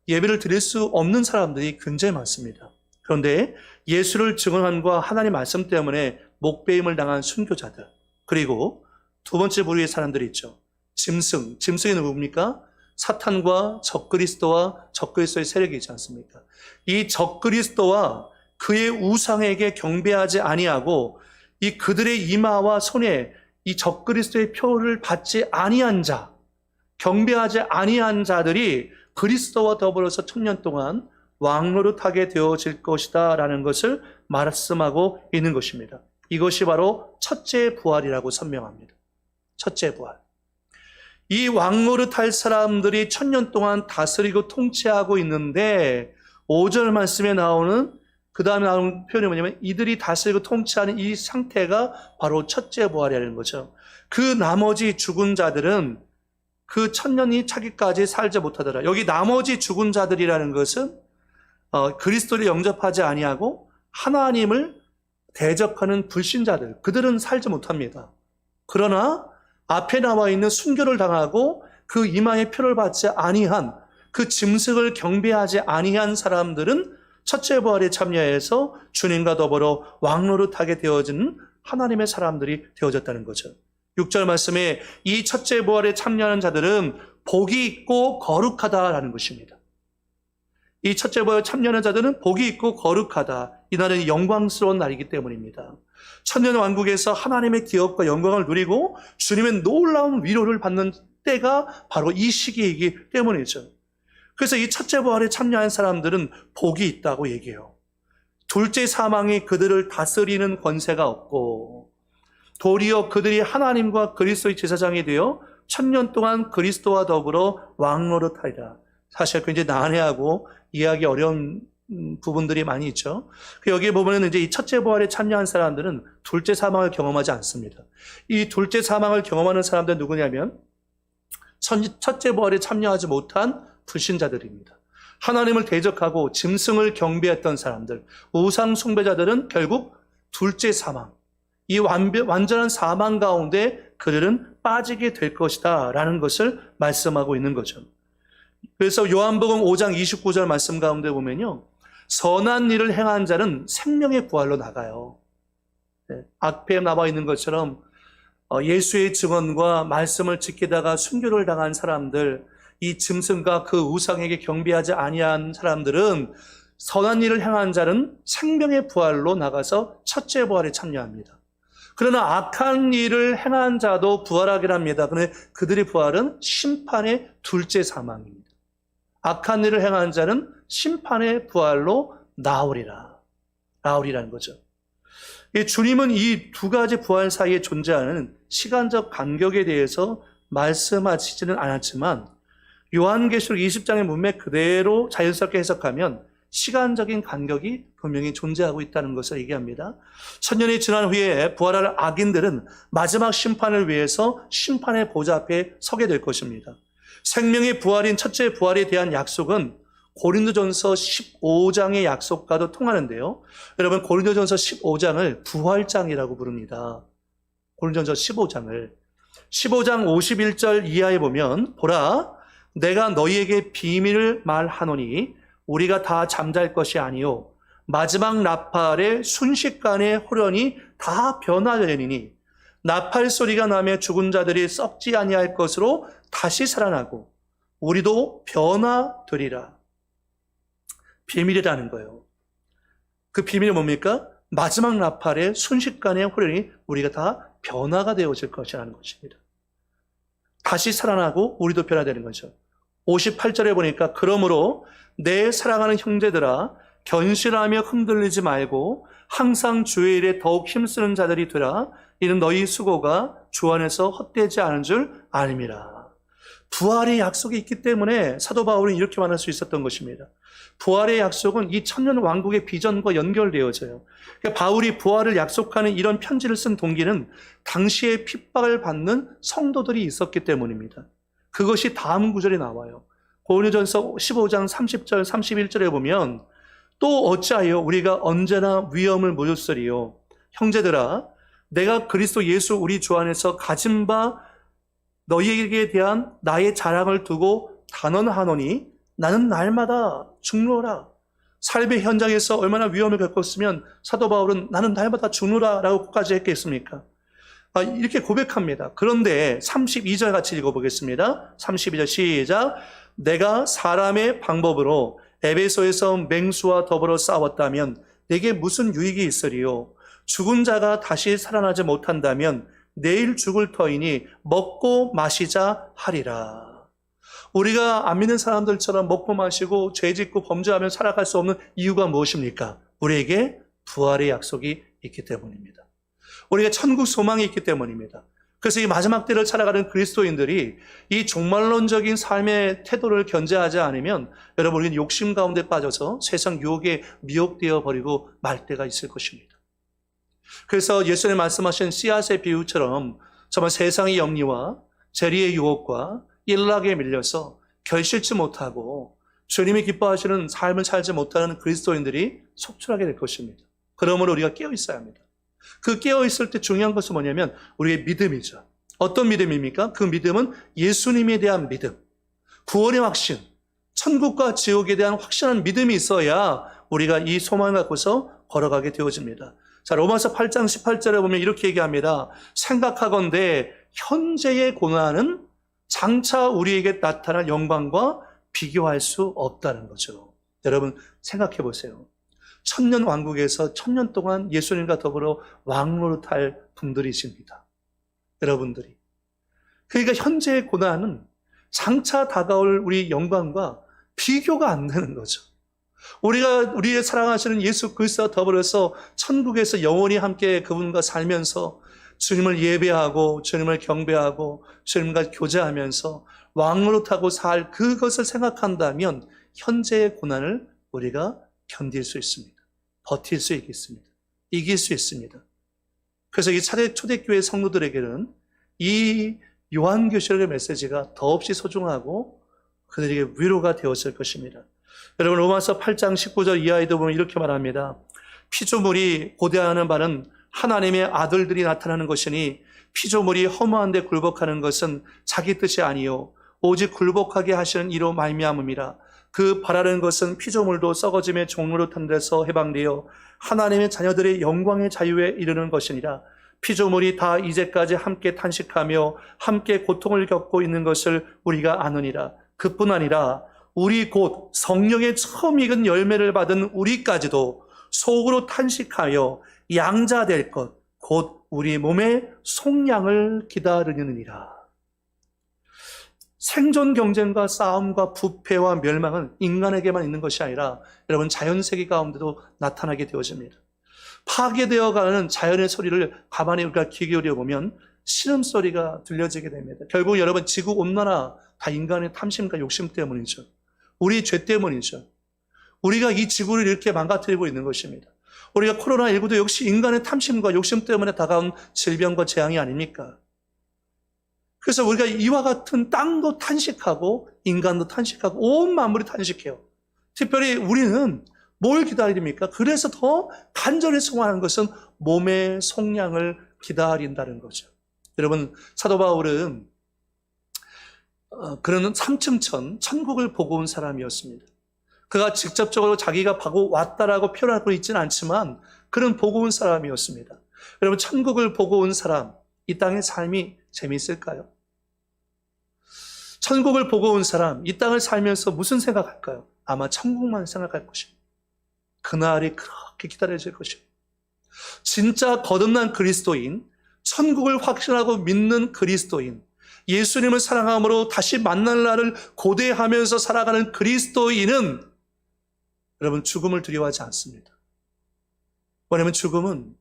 예배를 드릴 수 없는 사람들이 굉장히 많습니다. 그런데 예수를 증언함과 하나님 말씀 때문에 목배임을 당한 순교자들, 그리고 두 번째 부류의 사람들이 있죠. 짐승이 누굽니까? 사탄과 적그리스도와 적그리스도의 세력이 있지 않습니까? 이 적그리스도와 그의 우상에게 경배하지 아니하고 이 그들의 이마와 손에 이 적그리스도의 표를 받지 아니한 자, 경배하지 아니한 자들이 그리스도와 더불어서 1000년 동안 왕노릇하게 되어질 것이다 라는 것을 말씀하고 있는 것입니다. 이것이 바로 첫째 부활이라고 선명합니다. 첫째 부활. 이 왕노릇할 사람들이 1000년 동안 다스리고 통치하고 있는데 5절 말씀에 나오는 그 다음에 나오는 표현이 뭐냐면 이들이 다스리고 통치하는 이 상태가 바로 첫째 부활이라는 거죠. 그 나머지 죽은 자들은 그 1000년이 차기까지 살지 못하더라. 여기 나머지 죽은 자들이라는 것은 그리스도를 영접하지 아니하고 하나님을 대적하는 불신자들, 그들은 살지 못합니다. 그러나 앞에 나와 있는 순교를 당하고 그 이마에 표를 받지 아니한 그 짐승을 경배하지 아니한 사람들은 첫째 부활에 참여해서 주님과 더불어 왕노릇하게 되어진 하나님의 사람들이 되어졌다는 거죠. 6절 말씀에 이 첫째 부활에 참여하는 자들은 복이 있고 거룩하다라는 것입니다. 이 첫째 부활에 참여하는 자들은 복이 있고 거룩하다. 이날은 영광스러운 날이기 때문입니다. 천년 왕국에서 하나님의 기업과 영광을 누리고 주님의 놀라운 위로를 받는 때가 바로 이 시기이기 때문이죠. 그래서 이 첫째 부활에 참여한 사람들은 복이 있다고 얘기해요. 둘째 사망이 그들을 다스리는 권세가 없고 도리어 그들이 하나님과 그리스도의 제사장이 되어 천년 동안 그리스도와 더불어 왕노릇하리라. 사실 굉장히 난해하고 이해하기 어려운 부분들이 많이 있죠. 여기에 보면 이제 이 첫째 부활에 참여한 사람들은 둘째 사망을 경험하지 않습니다. 이 둘째 사망을 경험하는 사람들은 누구냐면 첫째 부활에 참여하지 못한 불신자들입니다. 하나님을 대적하고 짐승을 경배했던 사람들, 우상 숭배자들은 결국 둘째 사망, 이 완전한 사망 가운데 그들은 빠지게 될 것이다 라는 것을 말씀하고 있는 거죠. 그래서 요한복음 5장 29절 말씀 가운데 보면요, 선한 일을 행한 자는 생명의 부활로 나가요. 앞에 나와 있는 것처럼 예수의 증언과 말씀을 지키다가 순교를 당한 사람들, 이 짐승과 그 우상에게 경배하지 아니한 사람들은 선한 일을 행한 자는 생명의 부활로 나가서 첫째 부활에 참여합니다. 그러나 악한 일을 행한 자도 부활하긴 합니다. 그런데 그들의 부활은 심판의 둘째 사망입니다. 악한 일을 행한 자는 심판의 부활로 나오리라는 거죠. 주님은 이 두 가지 부활 사이에 존재하는 시간적 간격에 대해서 말씀하시지는 않았지만 요한계시록 20장의 문맥 그대로 자연스럽게 해석하면 시간적인 간격이 분명히 존재하고 있다는 것을 얘기합니다. 천년이 지난 후에 부활할 악인들은 마지막 심판을 위해서 심판의 보좌 앞에 서게 될 것입니다. 생명의 부활인 첫째 부활에 대한 약속은 고린도전서 15장의 약속과도 통하는데요. 여러분, 고린도전서 15장을 부활장이라고 부릅니다. 고린도전서 15장 51절 이하에 보면, 보라, 내가 너희에게 비밀을 말하노니 우리가 다 잠잘 것이 아니요 마지막 나팔의 순식간에 호련히 다 변화되리니 나팔 소리가 나며 죽은 자들이 썩지 아니할 것으로 다시 살아나고 우리도 변화되리라. 비밀이라는 거예요. 그 비밀이 뭡니까? 마지막 나팔의 순식간에 호련히 우리가 다 변화가 되어질 것이라는 것입니다. 다시 살아나고 우리도 변화되는 거죠. 58절에 보니까 그러므로 내 사랑하는 형제들아 견실하며 흔들리지 말고 항상 주의 일에 더욱 힘쓰는 자들이 되라. 이는 너희 수고가 주 안에서 헛되지 않은 줄 아님이라. 부활의 약속이 있기 때문에 사도 바울은 이렇게 말할 수 있었던 것입니다. 부활의 약속은 이 천년 왕국의 비전과 연결되어져요. 그러니까 바울이 부활을 약속하는 이런 편지를 쓴 동기는 당시에 핍박을 받는 성도들이 있었기 때문입니다. 그것이 다음 구절에 나와요. 고린도전서 15장 30절 31절에 보면 또 어찌하여 우리가 언제나 위험을 무릅쓰리요. 형제들아 내가 그리스도 예수 우리 주 안에서 가진 바 너희에게 대한 나의 자랑을 두고 단언하노니 나는 날마다 죽노라. 삶의 현장에서 얼마나 위험을 겪었으면 사도 바울은 나는 날마다 죽노라 라고까지 했겠습니까? 이렇게 고백합니다. 그런데 32절 같이 읽어보겠습니다. 32절 시작. 내가 사람의 방법으로 에베소에서 맹수와 더불어 싸웠다면 내게 무슨 유익이 있으리요? 죽은 자가 다시 살아나지 못한다면 내일 죽을 터이니 먹고 마시자 하리라. 우리가 안 믿는 사람들처럼 먹고 마시고 죄짓고 범죄하며 살아갈 수 없는 이유가 무엇입니까? 우리에게 부활의 약속이 있기 때문입니다. 우리가 천국 소망이 있기 때문입니다. 그래서 이 마지막 때를 살아가는 그리스도인들이 이 종말론적인 삶의 태도를 견제하지 않으면 여러분 우리는 욕심 가운데 빠져서 세상 유혹에 미혹되어 버리고 말 때가 있을 것입니다. 그래서 예수님 말씀하신 씨앗의 비유처럼 정말 세상의 염려와 재리의 유혹과 일락에 밀려서 결실치 못하고 주님이 기뻐하시는 삶을 살지 못하는 그리스도인들이 속출하게 될 것입니다. 그러므로 우리가 깨어 있어야 합니다. 그 깨어있을 때 중요한 것은 뭐냐면 우리의 믿음이죠. 어떤 믿음입니까? 그 믿음은 예수님에 대한 믿음, 구원의 확신, 천국과 지옥에 대한 확실한 믿음이 있어야 우리가 이 소망을 갖고서 걸어가게 되어집니다. 자, 로마서 8장 18절에 보면 이렇게 얘기합니다. 생각하건대 현재의 고난은 장차 우리에게 나타날 영광과 비교할 수 없다는 거죠. 여러분 생각해 보세요. 천년 왕국에서 천년 동안 예수님과 더불어 왕노릇할 분들이십니다. 여러분들이. 그러니까 현재의 고난은 장차 다가올 우리 영광과 비교가 안 되는 거죠. 우리가 우리의 사랑하시는 예수 그리스도와 더불어서 천국에서 영원히 함께 그분과 살면서 주님을 예배하고 주님을 경배하고 주님과 교제하면서 왕노릇하고 살 그것을 생각한다면 현재의 고난을 우리가 견딜 수 있습니다. 버틸 수 있겠습니다. 이길 수 있습니다. 그래서 이 초대교회 성도들에게는 이 요한계시록의 메시지가 더없이 소중하고 그들에게 위로가 되었을 것입니다. 여러분 로마서 8장 19절 이하에도 보면 이렇게 말합니다. 피조물이 고대하는 바는 하나님의 아들들이 나타나는 것이니 피조물이 허무한 데 굴복하는 것은 자기 뜻이 아니요 오직 굴복하게 하시는 이로 말미암음이라. 그 바라는 것은 피조물도 썩어짐의 종로로 탄 데서 해방되어 하나님의 자녀들의 영광의 자유에 이르는 것이니라. 피조물이 다 이제까지 함께 탄식하며 함께 고통을 겪고 있는 것을 우리가 아느니라. 그뿐 아니라 우리 곧 성령의 처음 익은 열매를 받은 우리까지도 속으로 탄식하여 양자될 것 곧 우리 몸의 속량을 기다리느니라. 생존 경쟁과 싸움과 부패와 멸망은 인간에게만 있는 것이 아니라 여러분 자연세계 가운데도 나타나게 되어집니다. 파괴되어가는 자연의 소리를 가만히 우리가 귀 기울여 보면 신음소리가 들려지게 됩니다. 결국 여러분 지구온난화 다 인간의 탐심과 욕심 때문이죠. 우리 죄 때문이죠. 우리가 이 지구를 이렇게 망가뜨리고 있는 것입니다. 우리가 코로나19도 역시 인간의 탐심과 욕심 때문에 다가온 질병과 재앙이 아닙니까? 그래서 우리가 이와 같은 땅도 탄식하고 인간도 탄식하고 온 만물이 탄식해요. 특별히 우리는 뭘 기다립니까? 그래서 더 간절히 소원하는 것은 몸의 속량을 기다린다는 거죠. 여러분 사도 바울은 그런 삼층천 천국을 보고 온 사람이었습니다. 그가 직접적으로 자기가 보고 왔다라고 표현하고 있지는 않지만 그는 보고 온 사람이었습니다. 여러분 천국을 보고 온 사람, 이 땅의 삶이 재미있을까요? 천국을 보고 온 사람, 이 땅을 살면서 무슨 생각할까요? 아마 천국만 생각할 것입니다. 그날이 그렇게 기다려질 것입니다. 진짜 거듭난 그리스도인, 천국을 확신하고 믿는 그리스도인, 예수님을 사랑함으로 다시 만날 날을 고대하면서 살아가는 그리스도인은 여러분 죽음을 두려워하지 않습니다. 왜냐하면 죽음은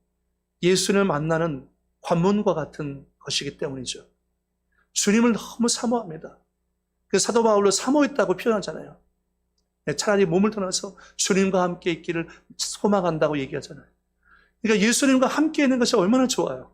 예수님을 만나는 관문과 같은 것이기 때문이죠. 주님을 너무 사모합니다. 그래서 사도 바울로 사모했다고 표현하잖아요. 차라리 몸을 떠나서 주님과 함께 있기를 소망한다고 얘기하잖아요. 그러니까 예수님과 함께 있는 것이 얼마나 좋아요.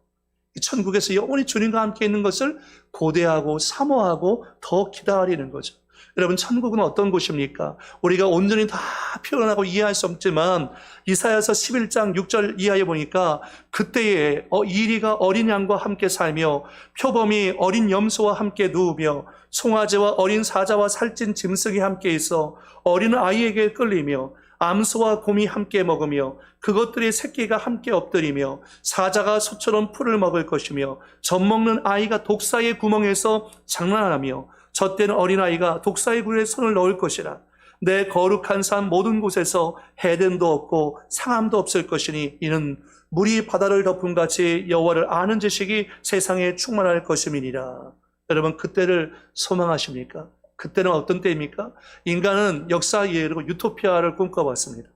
천국에서 영원히 주님과 함께 있는 것을 고대하고 사모하고 더 기다리는 거죠. 여러분 천국은 어떤 곳입니까? 우리가 온전히 다 표현하고 이해할 수 없지만 이사야서 11장 6절 이하에 보니까 그때에 이리가 어린 양과 함께 살며 표범이 어린 염소와 함께 누우며 송아지와 어린 사자와 살찐 짐승이 함께 있어 어린 아이에게 끌리며 암소와 곰이 함께 먹으며 그것들의 새끼가 함께 엎드리며 사자가 소처럼 풀을 먹을 것이며 젖먹는 아이가 독사의 구멍에서 장난하며 젖된 어린아이가 독사의 굴에 손을 넣을 것이라. 내 거룩한 산 모든 곳에서 해됨도 없고 상함도 없을 것이니 이는 물이 바다를 덮은 같이 여호와를 아는 지식이 세상에 충만할 것임이니라. 여러분 그때를 소망하십니까? 그때는 어떤 때입니까? 인간은 역사에 이르고 유토피아를 꿈꿔봤습니다.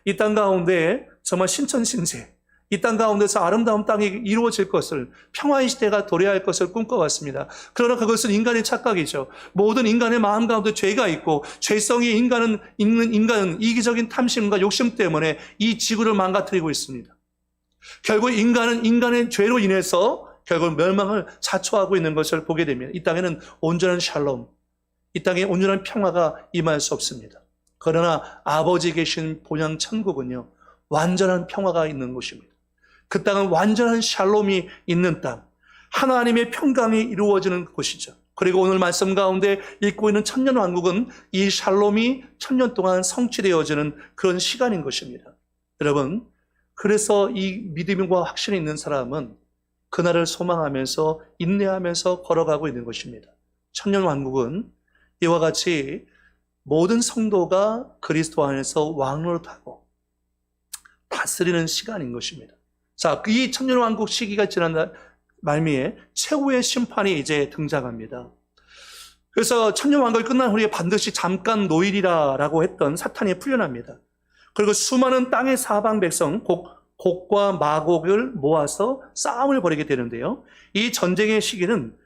이 땅 가운데 정말 신천신제, 이 땅 가운데서 아름다운 땅이 이루어질 것을, 평화의 시대가 도래할 것을 꿈꿔왔습니다. 그러나 그것은 인간의 착각이죠. 모든 인간의 마음 가운데 죄가 있고 죄성이 인간은 이기적인 탐심과 욕심 때문에 이 지구를 망가뜨리고 있습니다. 결국 인간은 인간의 죄로 인해서 결국 멸망을 자초하고 있는 것을 보게 됩니다. 이 땅에는 온전한 샬롬, 이 땅에 온전한 평화가 임할 수 없습니다. 그러나 아버지 계신 본향 천국은요, 완전한 평화가 있는 곳입니다. 그 땅은 완전한 샬롬이 있는 땅, 하나님의 평강이 이루어지는 곳이죠. 그리고 오늘 말씀 가운데 읽고 있는 천년 왕국은 이 샬롬이 천년 동안 성취되어지는 그런 시간인 것입니다. 여러분, 그래서 이 믿음과 확신이 있는 사람은 그날을 소망하면서 인내하면서 걸어가고 있는 것입니다. 천년 왕국은 이와 같이 모든 성도가 그리스도 안에서 왕노릇하고 다스리는 시간인 것입니다. 자, 이 천년왕국 시기가 지난 말미에 최후의 심판이 이제 등장합니다. 그래서 천년왕국이 끝난 후에 반드시 잠깐 노일이라고 했던 사탄이 풀려납니다. 그리고 수많은 땅의 사방 백성, 곡과 마곡을 모아서 싸움을 벌이게 되는데요. 이 전쟁의 시기는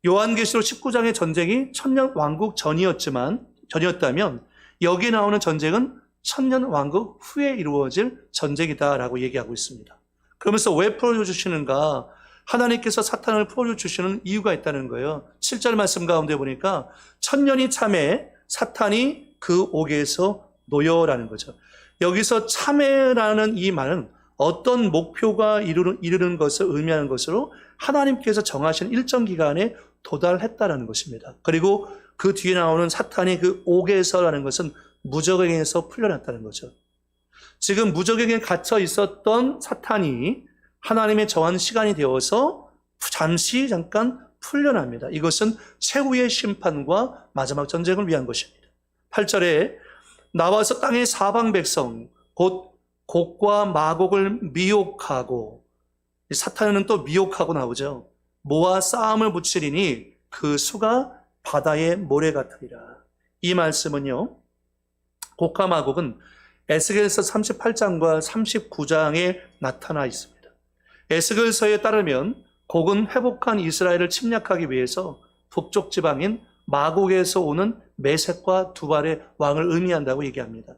요한계시록 19장의 전쟁이 천년왕국 전이었다면 여기 나오는 전쟁은 천년왕국 후에 이루어질 전쟁이다라고 얘기하고 있습니다. 그러면서 왜 풀어주시는가? 하나님께서 사탄을 풀어주시는 이유가 있다는 거예요. 7절 말씀 가운데 보니까 천년이 참에 사탄이 그 옥에서 놓여라는 거죠. 여기서 참회라는 이 말은 어떤 목표가 이르는 것을 의미하는 것으로 하나님께서 정하신 일정 기간에 도달했다는 것입니다. 그리고 그 뒤에 나오는 사탄이 그 옥에서라는 것은 무적에게서 풀려났다는 거죠. 지금 무적에게 갇혀 있었던 사탄이 하나님의 정한 시간이 되어서 잠깐 풀려납니다. 이것은 최후의 심판과 마지막 전쟁을 위한 것입니다. 8절에 나와서 땅의 사방 백성 곧 곡과 마곡을 미혹하고, 사탄은 또 미혹하고 나오죠. 모아 싸움을 붙이리니 그 수가 바다의 모래 같으리라. 이 말씀은요, 곡과 마곡은 에스겔서 38장과 39장에 나타나 있습니다. 에스겔서에 따르면 곡은 회복한 이스라엘을 침략하기 위해서 북쪽 지방인 마곡에서 오는 메섹과 두발의 왕을 의미한다고 얘기합니다.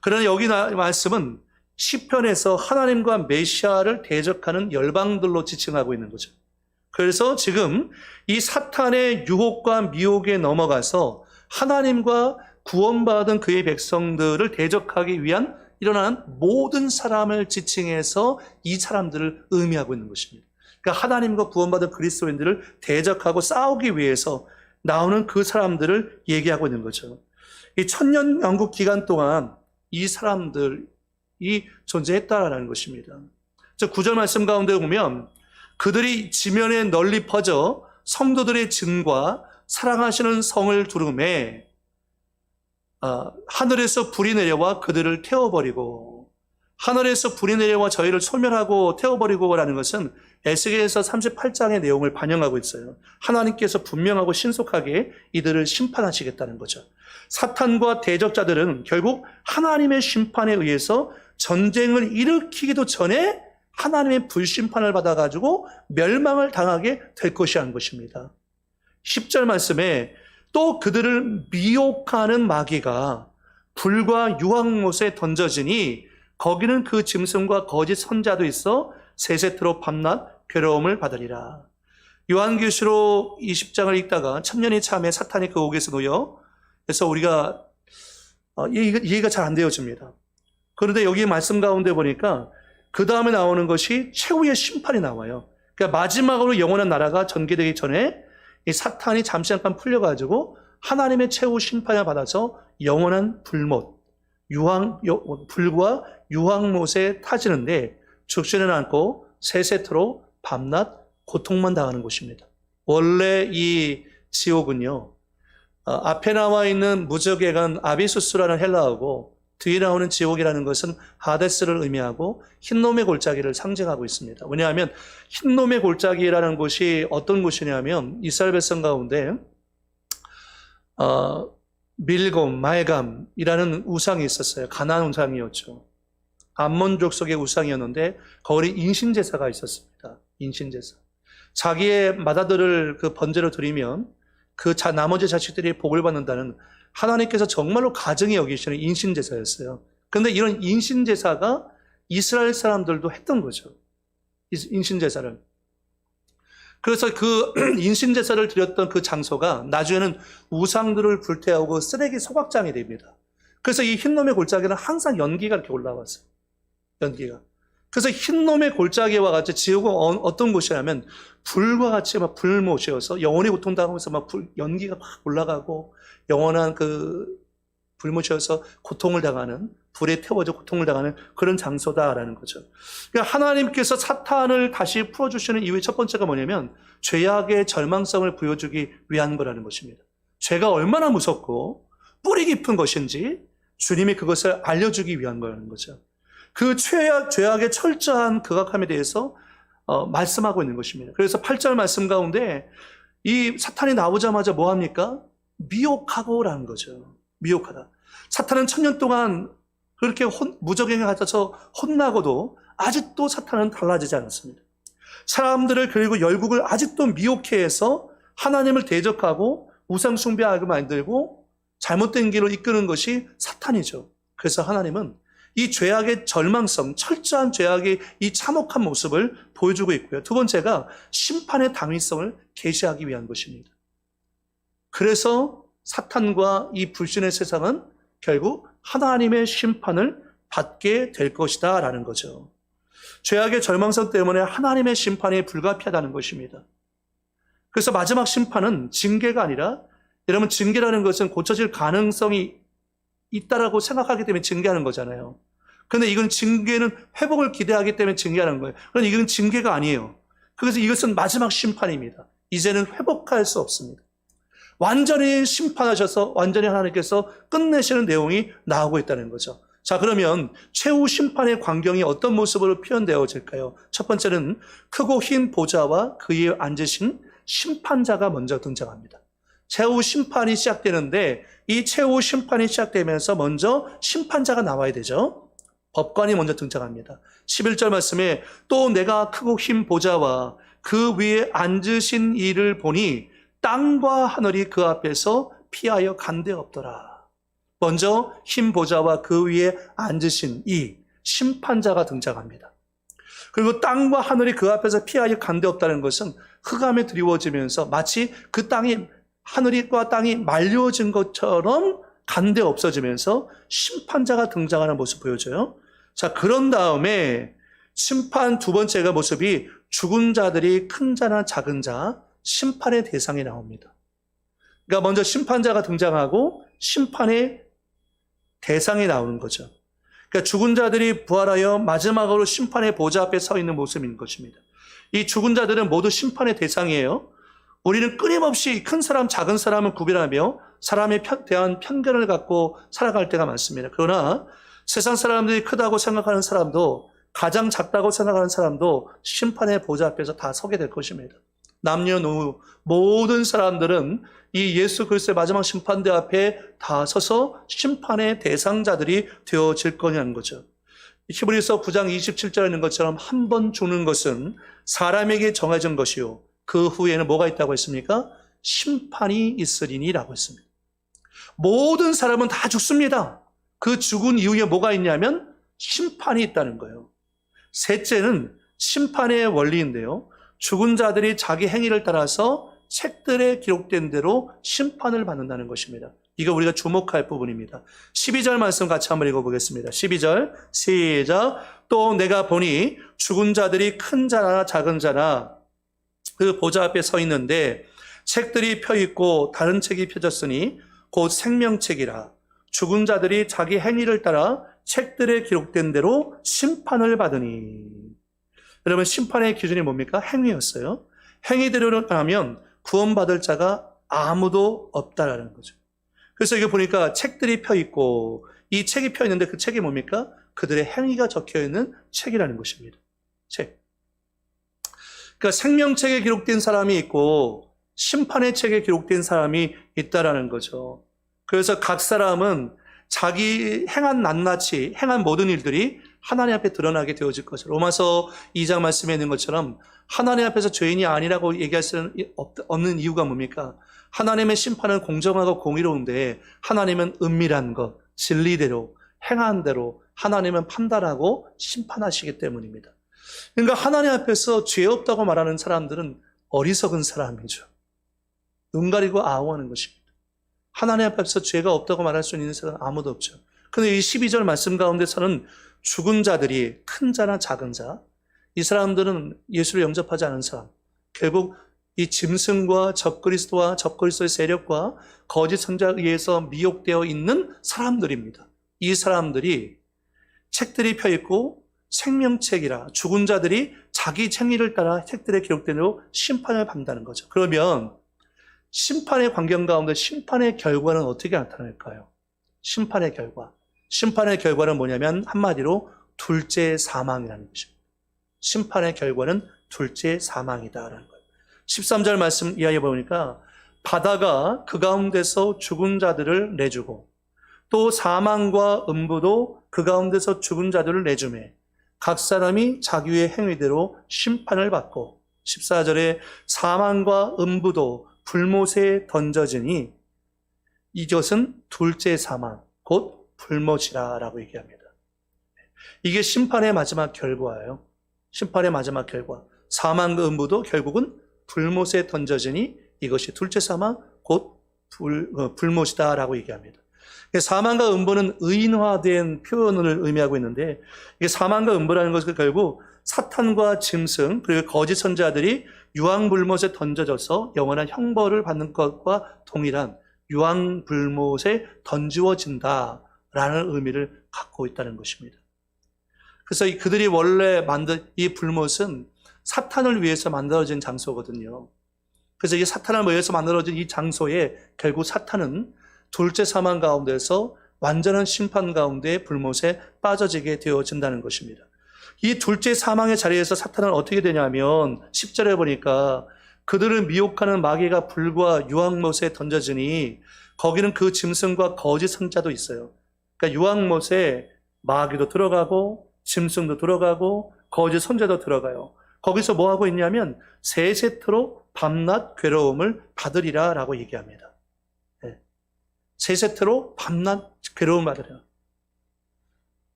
그러나 여기 말씀은 시편에서 하나님과 메시아를 대적하는 열방들로 지칭하고 있는 거죠. 그래서 지금 이 사탄의 유혹과 미혹에 넘어가서 하나님과 구원받은 그의 백성들을 대적하기 위한 일어난 모든 사람을 지칭해서 이 사람들을 의미하고 있는 것입니다. 그러니까 하나님과 구원받은 그리스도인들을 대적하고 싸우기 위해서 나오는 그 사람들을 얘기하고 있는 거죠. 이 천년 왕국 기간 동안 이 사람들이 존재했다라는 것입니다. 9절 말씀 가운데 보면 그들이 지면에 널리 퍼져 성도들의 증과 사랑하시는 성을 두름에 하늘에서 불이 내려와 그들을 태워버리고, 하늘에서 불이 내려와 저희를 소멸하고 태워버리고라는 것은 에스겔서 38장의 내용을 반영하고 있어요. 하나님께서 분명하고 신속하게 이들을 심판하시겠다는 거죠. 사탄과 대적자들은 결국 하나님의 심판에 의해서 전쟁을 일으키기도 전에 하나님의 불심판을 받아가지고 멸망을 당하게 될 것이라는 것입니다. 10절 말씀에 또 그들을 미혹하는 마귀가 불과 유황못에 던져지니 거기는 그 짐승과 거짓 선자도 있어 세세토록 밤낮 괴로움을 받으리라. 요한계시록 20장을 읽다가 천년이 참에 사탄이 그 옥에서 놓여, 그래서 우리가 이해가 잘 안 되어집니다. 그런데 여기 말씀 가운데 보니까 그 다음에 나오는 것이 최후의 심판이 나와요. 그러니까 마지막으로 영원한 나라가 전개되기 전에 이 사탄이 잠깐 풀려가지고 하나님의 최후 심판을 받아서 영원한 불못, 불과 유황못에 타지는데 죽지는 않고 세세토록 밤낮 고통만 당하는 곳입니다. 원래 이 지옥은요, 앞에 나와 있는 무적의간 아비수스라는 헬라어고 뒤에 나오는 지옥이라는 것은 하데스를 의미하고 흰놈의 골짜기를 상징하고 있습니다. 왜냐하면 흰놈의 골짜기라는 곳이 어떤 곳이냐면 이스라엘 백성 가운데 밀곰, 말감이라는 우상이 있었어요. 가나안 우상이었죠. 암몬 족속의 우상이었는데 거기 인신제사가 있었습니다. 인신제사. 자기의 맏아들을 그 번제로 드리면 나머지 자식들이 복을 받는다는 하나님께서 정말로 가증히 여기시는 인신제사였어요. 그런데 이런 인신제사가 이스라엘 사람들도 했던 거죠. 인신제사를. 그래서 그 인신제사를 드렸던 그 장소가 나중에는 우상들을 불태우고 쓰레기 소각장이 됩니다. 그래서 이 흰놈의 골짜기는 항상 연기가 이렇게 올라왔어요. 연기가. 그래서 흰놈의 골짜기와 같이 지옥은 어떤 곳이냐면 불과 같이 막 불못이어서 영원히 고통당하면서 막 연기가 막 올라가고 영원한 그 불못이어서 고통을 당하는, 불에 태워져 고통을 당하는 그런 장소다라는 거죠. 그러니까 하나님께서 사탄을 다시 풀어주시는 이유의 첫 번째가 뭐냐면 죄악의 절망성을 보여주기 위한 거라는 것입니다. 죄가 얼마나 무섭고 뿌리 깊은 것인지 주님이 그것을 알려주기 위한 거죠. 그 죄악의 철저한 극악함에 대해서 말씀하고 있는 것입니다. 그래서 8절 말씀 가운데 이 사탄이 나오자마자 뭐 합니까? 미혹하고라는 거죠. 미혹하다. 사탄은 1000년 동안 그렇게 무적행에 갇혀서 혼나고도 아직도 사탄은 달라지지 않았습니다. 사람들을 그리고 열국을 아직도 미혹해 해서 하나님을 대적하고 우상 숭배하게 만들고 잘못된 길로 이끄는 것이 사탄이죠. 그래서 하나님은 이 죄악의 절망성, 철저한 죄악의 이 참혹한 모습을 보여주고 있고요. 두 번째가 심판의 당위성을 계시하기 위한 것입니다. 그래서 사탄과 이 불신의 세상은 결국 하나님의 심판을 받게 될 것이다 라는 거죠. 죄악의 절망성 때문에 하나님의 심판이 불가피하다는 것입니다. 그래서 마지막 심판은 징계가 아니라, 여러분 징계라는 것은 고쳐질 가능성이 있다라고 생각하기 때문에 징계하는 거잖아요. 그런데 이건 징계는 회복을 기대하기 때문에 징계하는 거예요. 그런데 이건 징계가 아니에요. 그래서 이것은 마지막 심판입니다. 이제는 회복할 수 없습니다. 완전히 심판하셔서 완전히 하나님께서 끝내시는 내용이 나오고 있다는 거죠. 자, 그러면 최후 심판의 광경이 어떤 모습으로 표현되어질까요? 첫 번째는 크고 흰 보좌와 그 위에 앉으신 심판자가 먼저 등장합니다. 최후 심판이 시작되는데 이 최후 심판이 시작되면서 먼저 심판자가 나와야 되죠. 법관이 먼저 등장합니다. 11절 말씀에 또 내가 크고 흰 보좌와 그 위에 앉으신 이를 보니 땅과 하늘이 그 앞에서 피하여 간데 없더라. 먼저 흰 보좌와 그 위에 앉으신 이 심판자가 등장합니다. 그리고 땅과 하늘이 그 앞에서 피하여 간데 없다는 것은 흑암에 드리워지면서 마치 그 땅이 하늘과 땅이 말려진 것처럼 간데 없어지면서 심판자가 등장하는 모습 보여줘요. 자, 그런 다음에 심판 두 번째가 모습이 죽은 자들이 큰 자나 작은 자 심판의 대상이 나옵니다. 그러니까 먼저 심판자가 등장하고 심판의 대상이 나오는 거죠. 그러니까 죽은 자들이 부활하여 마지막으로 심판의 보좌 앞에 서 있는 모습인 것입니다. 이 죽은 자들은 모두 심판의 대상이에요. 우리는 끊임없이 큰 사람, 작은 사람을 구별하며 사람에 대한 편견을 갖고 살아갈 때가 많습니다. 그러나 세상 사람들이 크다고 생각하는 사람도, 가장 작다고 생각하는 사람도 심판의 보좌 앞에서 다 서게 될 것입니다. 남녀노소 모든 사람들은 이 예수 그리스도의 마지막 심판대 앞에 다 서서 심판의 대상자들이 되어질 거냐는 거죠. 히브리서 9장 27절에 있는 것처럼 한 번 죽는 것은 사람에게 정해진 것이요 그 후에는 뭐가 있다고 했습니까? 심판이 있으리니라고 했습니다. 모든 사람은 다 죽습니다. 그 죽은 이후에 뭐가 있냐면 심판이 있다는 거예요. 셋째는 심판의 원리인데요. 죽은 자들이 자기 행위를 따라서 책들에 기록된 대로 심판을 받는다는 것입니다. 이거 우리가 주목할 부분입니다. 12절 말씀 같이 한번 읽어보겠습니다. 12절 시작. 또 내가 보니 죽은 자들이 큰 자나 작은 자나 그 보좌 앞에 서 있는데 책들이 펴있고 다른 책이 펴졌으니 곧 생명책이라. 죽은 자들이 자기 행위를 따라 책들에 기록된 대로 심판을 받으니. 여러분 심판의 기준이 뭡니까? 행위였어요. 행위대로 하면 구원받을 자가 아무도 없다라는 거죠. 그래서 이거 보니까 책들이 펴있고 이 책이 펴있는데 그 책이 뭡니까? 그들의 행위가 적혀있는 책이라는 것입니다. 책. 그러니까 생명책에 기록된 사람이 있고 심판의 책에 기록된 사람이 있다라는 거죠. 그래서 각 사람은 자기 행한 낱낱이 행한 모든 일들이 하나님 앞에 드러나게 되어질 것이죠. 로마서 2장 말씀에 있는 것처럼 하나님 앞에서 죄인이 아니라고 얘기할 수 없는 이유가 뭡니까? 하나님의 심판은 공정하고 공의로운데 하나님은 은밀한 것, 진리대로, 행한 대로 하나님은 판단하고 심판하시기 때문입니다. 그러니까 하나님 앞에서 죄 없다고 말하는 사람들은 어리석은 사람이죠. 눈 가리고 아우하는 것입니다. 하나님 앞에서 죄가 없다고 말할 수 있는 사람은 아무도 없죠. 그런데 이 12절 말씀 가운데서는 죽은 자들이 큰 자나 작은 자, 이 사람들은 예수를 영접하지 않은 사람, 결국 이 짐승과 적그리스도와 적그리스도의 세력과 거짓 선자에 의해서 미혹되어 있는 사람들입니다. 이 사람들이 책들이 펴있고 생명책이라 죽은 자들이 자기 행위를 따라 책들에 기록된 대로 심판을 받는다는 거죠. 그러면 심판의 광경 가운데 심판의 결과는 어떻게 나타날까요? 심판의 결과. 심판의 결과는 뭐냐면 한마디로 둘째 사망이라는 것입니다. 심판의 결과는 둘째 사망이다라는 거예요. 13절 말씀 이하에 보니까 바다가 그 가운데서 죽은 자들을 내주고 또 사망과 음부도 그 가운데서 죽은 자들을 내주매 각 사람이 자기의 행위대로 심판을 받고 14절에 사망과 음부도 불못에 던져지니 이것은 둘째 사망 곧 불못이라 라고 얘기합니다. 이게 심판의 마지막 결과예요. 심판의 마지막 결과. 사망과 음부도 결국은 불못에 던져지니 이것이 둘째 사망 곧 불못이다 라고 얘기합니다. 사망과 음부는 의인화된 표현을 의미하고 있는데 이게 사망과 음부라는 것은 결국 사탄과 짐승 그리고 거짓 선자들이 유황불못에 던져져서 영원한 형벌을 받는 것과 동일한 유황불못에 던지워진다라는 의미를 갖고 있다는 것입니다. 그래서 그들이 원래 만든 이 불못은 사탄을 위해서 만들어진 장소거든요. 그래서 이 사탄을 위해서 만들어진 이 장소에 결국 사탄은 둘째 사망 가운데서 완전한 심판 가운데 불못에 빠져지게 되어진다는 것입니다. 이 둘째 사망의 자리에서 사탄은 어떻게 되냐면 10절에 보니까 그들을 미혹하는 마귀가 불과 유황못에 던져지니 거기는 그 짐승과 거짓 선자도 있어요. 그러니까 유황못에 마귀도 들어가고 짐승도 들어가고 거짓 선자도 들어가요. 거기서 뭐 하고 있냐면 세세토록 밤낮 괴로움을 받으리라 라고 얘기합니다. 세세토록 밤낮 괴로움을 받으리라.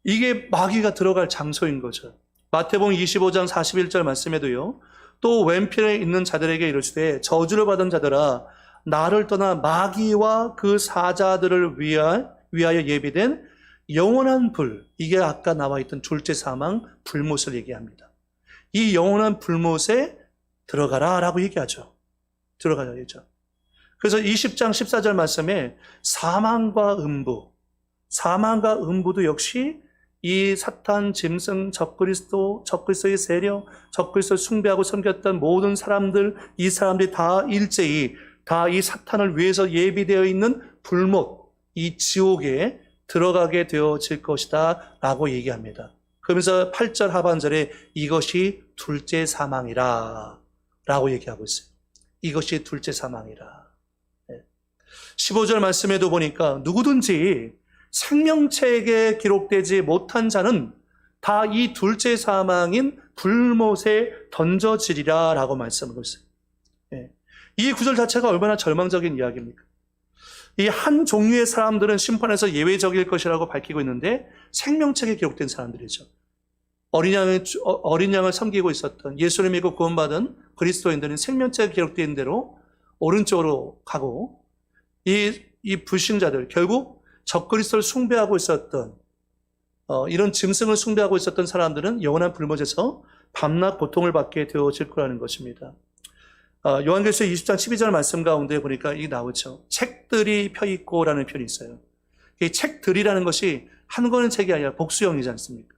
이게 마귀가 들어갈 장소인 거죠. 마태복음 25장 41절 말씀에도요. 또 왼편에 있는 자들에게 이르시되 저주를 받은 자들아 나를 떠나 마귀와 그 사자들을 위하여 예비된 영원한 불, 이게 아까 나와 있던 둘째 사망 불못을 얘기합니다. 이 영원한 불못에 들어가라 라고 얘기하죠. 들어가라 얘기하죠. 그래서 20장 14절 말씀에 사망과 음부도 역시 이 사탄, 짐승, 적그리스도의 세력, 적그리스도를 숭배하고 섬겼던 모든 사람들, 이 사람들이 다 일제히 다 이 사탄을 위해서 예비되어 있는 불못, 이 지옥에 들어가게 되어질 것이다 라고 얘기합니다. 그러면서 8절 하반절에 이것이 둘째 사망이라 라고 얘기하고 있어요. 이것이 둘째 사망이라. 15절 말씀에도 보니까 누구든지 생명책에 기록되지 못한 자는 다 이 둘째 사망인 불못에 던져지리라 라고 말씀하고 있어요. 이 구절 자체가 얼마나 절망적인 이야기입니까? 이 한 종류의 사람들은 심판에서 예외적일 것이라고 밝히고 있는데 생명책에 기록된 사람들이죠. 어린 양을 섬기고 있었던 예수를 믿고 구원받은 그리스도인들은 생명책에 기록된 대로 오른쪽으로 가고 이 불신자들 결국 적그리스도를 숭배하고 있었던 이런 짐승을 숭배하고 있었던 사람들은 영원한 불못에서 밤낮 고통을 받게 되어질 거라는 것입니다. 요한계시록 20장 12절 말씀 가운데 보니까 이게 나오죠. 책들이 펴있고라는 표현이 있어요. 이 책들이라는 것이 한 권의 책이 아니라 복수형이지 않습니까?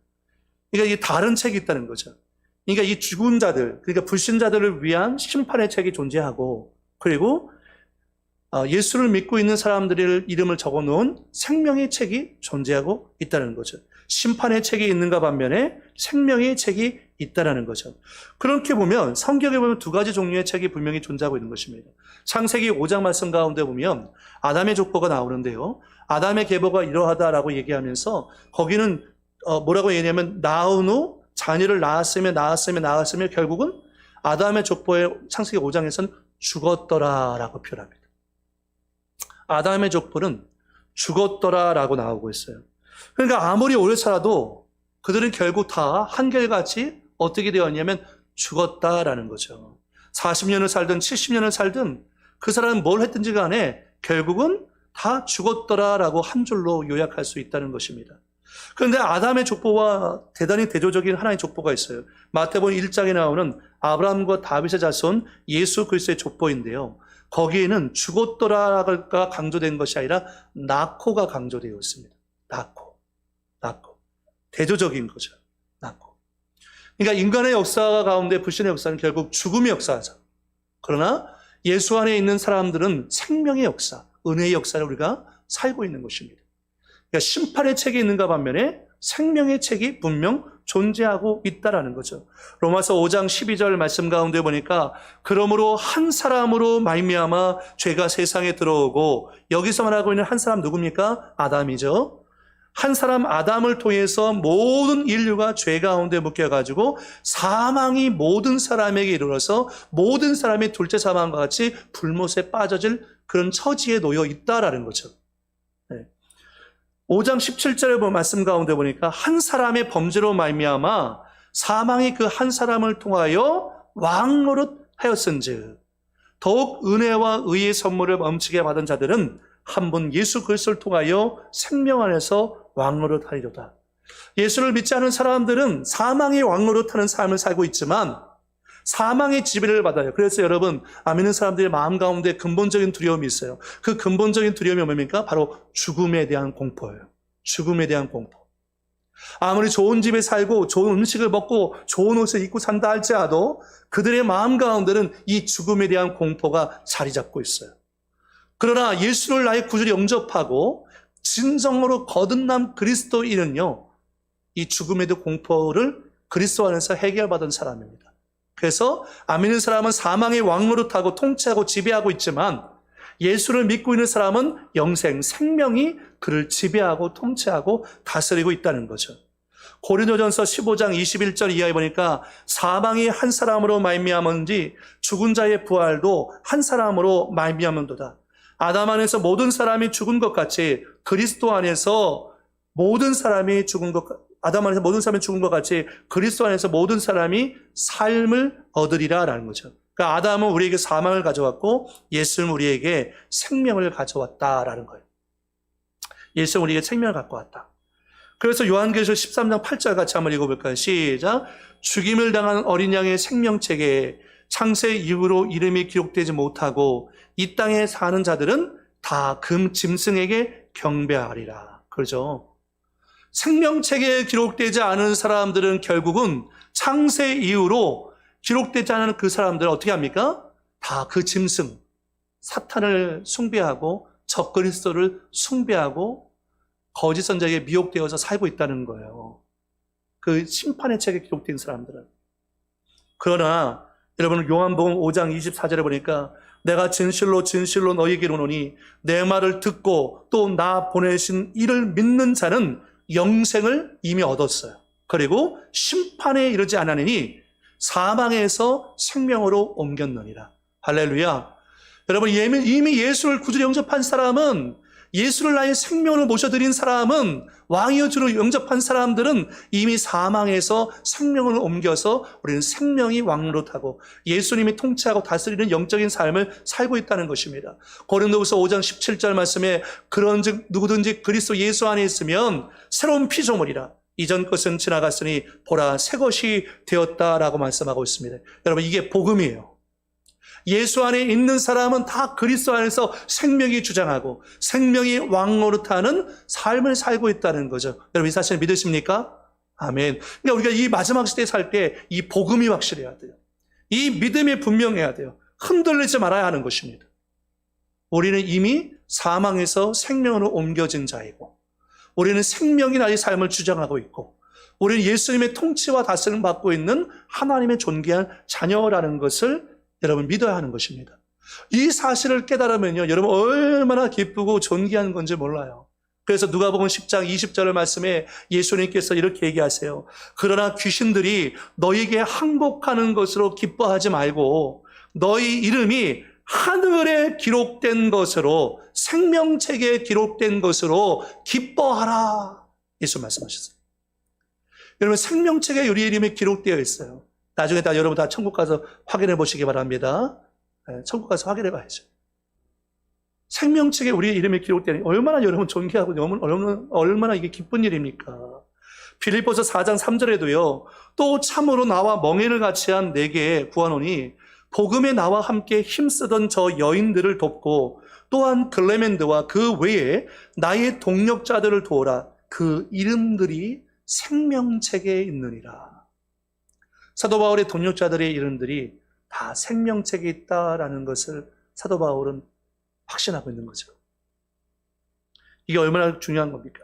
그러니까 이게 다른 책이 있다는 거죠. 그러니까 이 죽은 자들, 그러니까 불신자들을 위한 심판의 책이 존재하고 그리고 예수를 믿고 있는 사람들의 이름을 적어놓은 생명의 책이 존재하고 있다는 거죠. 심판의 책이 있는가 반면에 생명의 책이 있다는 거죠. 그렇게 보면 성경에 보면 두 가지 종류의 책이 분명히 존재하고 있는 것입니다. 창세기 5장 말씀 가운데 보면 아담의 족보가 나오는데요. 아담의 계보가 이러하다라고 얘기하면서 거기는 뭐라고 얘기하냐면 낳은 후 자녀를 낳았으며 결국은 아담의 족보의 창세기 5장에서는 죽었더라라고 표현합니다. 아담의 족보는 죽었더라라고 나오고 있어요. 그러니까 아무리 오래 살아도 그들은 결국 다 한결같이 어떻게 되었냐면 죽었다라는 거죠. 40년을 살든 70년을 살든 그 사람은 뭘 했든지 간에 결국은 다 죽었더라라고 한 줄로 요약할 수 있다는 것입니다. 그런데 아담의 족보와 대단히 대조적인 하나의 족보가 있어요. 마태복음 1장에 나오는 아브라함과 다윗의 자손 예수 그리스도의 족보인데요. 거기에는 죽었더라가 강조된 것이 아니라 낳고가 강조되어 있습니다. 낳고. 대조적인 거죠. 낳고. 그러니까 인간의 역사 가운데 불신의 역사는 결국 죽음의 역사죠. 그러나 예수 안에 있는 사람들은 생명의 역사, 은혜의 역사를 우리가 살고 있는 것입니다. 그러니까 심판의 책이 있는가 반면에 생명의 책이 분명 존재하고 있다라는 거죠. 로마서 5장 12절 말씀 가운데 보니까 그러므로 한 사람으로 말미암아 죄가 세상에 들어오고, 여기서 말하고 있는 한 사람 누굽니까? 아담이죠. 한 사람 아담을 통해서 모든 인류가 죄 가운데 묶여가지고 사망이 모든 사람에게 이르러서 모든 사람이 둘째 사망과 같이 불못에 빠져질 그런 처지에 놓여 있다라는 거죠. 5장 17절의 말씀 가운데 보니까 한 사람의 범죄로 말미암아 사망이 그 한 사람을 통하여 왕노릇하였은즉 더욱 은혜와 의의 선물을 넘치게 받은 자들은 한 분 예수 그리스도를 통하여 생명 안에서 왕노릇하리로다. 예수를 믿지 않은 사람들은 사망의 왕노릇하는 삶을 살고 있지만 사망의 지배를 받아요. 그래서 여러분, 믿는 사람들의 마음 가운데 근본적인 두려움이 있어요. 그 근본적인 두려움이 뭡니까? 바로 죽음에 대한 공포예요. 죽음에 대한 공포. 아무리 좋은 집에 살고 좋은 음식을 먹고 좋은 옷을 입고 산다 할지라도 그들의 마음 가운데는 이 죽음에 대한 공포가 자리 잡고 있어요. 그러나 예수를 나의 구주로 영접하고 진정으로 거듭난 그리스도인은요, 이 죽음의 공포를 그리스도 안에서 해결받은 사람입니다. 그래서 믿는 사람은 사망의 왕노릇하고 통치하고 지배하고 있지만 예수를 믿고 있는 사람은 영생, 생명이 그를 지배하고 통치하고 다스리고 있다는 거죠. 고린도전서 15장 21절 이하에 보니까 사망이 한 사람으로 말미암은지 죽은 자의 부활도 한 사람으로 말미암은도다. 아담 안에서 모든 사람이 죽은 것 같이 그리스도 안에서 모든 사람이 죽은 것, 아담 안에서 모든 사람이 죽은 것 같이 그리스도 안에서 모든 사람이 삶을 얻으리라라는 거죠. 그러니까 아담은 우리에게 사망을 가져왔고 예수는 우리에게 생명을 가져왔다라는 거예요. 예수는 우리에게 생명을 갖고 왔다. 그래서 요한계시록 13장 8절 같이 한번 읽어볼까요? 시작. 죽임을 당한 어린 양의 생명책에 창세 이후로 이름이 기록되지 못하고 이 땅에 사는 자들은 다 금 짐승에게 경배하리라. 그렇죠? 생명책에 기록되지 않은 사람들은 결국은 창세 이후로 기록되지 않은 그 사람들은 어떻게 합니까? 다 그 짐승, 사탄을 숭배하고 적그리스도를 숭배하고 거짓 선자에게 미혹되어서 살고 있다는 거예요. 그 심판의 책에 기록된 사람들은. 그러나 여러분, 요한복음 5장 24절에 보니까 내가 진실로 진실로 너희에게 이르노니 내 말을 듣고 또 나 보내신 이를 믿는 자는 영생을 이미 얻었어요. 그리고 심판에 이르지 않으니 사망에서 생명으로 옮겼느니라. 할렐루야. 여러분, 이미 예수를 구주로 영접한 사람은, 예수를 나의 생명으로 모셔드린 사람은, 왕이여 주로 영접한 사람들은 이미 사망에서 생명을 옮겨서 우리는 생명이 왕노릇하고 예수님이 통치하고 다스리는 영적인 삶을 살고 있다는 것입니다. 고린도후서 5장 17절 말씀에 그런즉 누구든지 그리스도 예수 안에 있으면 새로운 피조물이라. 이전 것은 지나갔으니 보라 새 것이 되었다라고 말씀하고 있습니다. 여러분, 이게 복음이에요. 예수 안에 있는 사람은 다 그리스도 안에서 생명이 주장하고 생명이 왕노릇하는 삶을 살고 있다는 거죠. 여러분, 이 사실 믿으십니까? 아멘. 그러니까 우리가 이 마지막 시대에 살 때 이 복음이 확실해야 돼요. 이 믿음이 분명해야 돼요. 흔들리지 말아야 하는 것입니다. 우리는 이미 사망에서 생명으로 옮겨진 자이고 우리는 생명이 나의 삶을 주장하고 있고 우리는 예수님의 통치와 다스림을 받고 있는 하나님의 존귀한 자녀라는 것을 여러분 믿어야 하는 것입니다. 이 사실을 깨달으면요, 여러분 얼마나 기쁘고 존귀한 건지 몰라요. 그래서 누가복음 10장 20절의 말씀에 예수님께서 이렇게 얘기하세요. 그러나 귀신들이 너에게 항복하는 것으로 기뻐하지 말고 너희 이름이 하늘에 기록된 것으로 생명책에 기록된 것으로 기뻐하라. 예수 말씀하셨어요. 여러분, 생명책에 우리 이름이 기록되어 있어요. 나중에 여러분 다 천국 가서 확인해 보시기 바랍니다. 천국 가서 확인해 봐야죠. 생명책에 우리의 이름이 기록되는 얼마나 여러분 존귀하고 얼마나 이게 기쁜 일입니까? 빌립보서 4장 3절에도요. 또 참으로 나와 멍에를 같이 한 내게 구하노니 복음에 나와 함께 힘쓰던 저 여인들을 돕고 또한 글레멘드와 그 외에 나의 동력자들을 도우라. 그 이름들이 생명책에 있느니라. 사도 바울의 동력자들의 이름들이 다 생명책에 있다라는 것을 사도 바울은 확신하고 있는 거죠. 이게 얼마나 중요한 겁니까?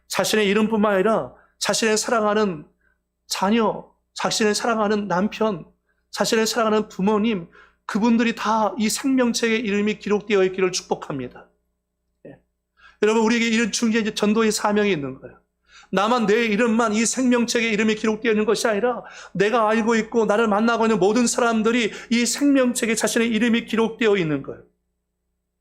자신의 이름뿐만 아니라 자신의 사랑하는 자녀, 자신의 사랑하는 남편, 자신의 사랑하는 부모님, 그분들이 다 이 생명책의 이름이 기록되어 있기를 축복합니다. 예. 여러분, 우리에게 이런 중요한 전도의 사명이 있는 거예요. 나만 내 이름만 이 생명책의 이름이 기록되어 있는 것이 아니라 내가 알고 있고 나를 만나고 있는 모든 사람들이 이 생명책에 자신의 이름이 기록되어 있는 거예요.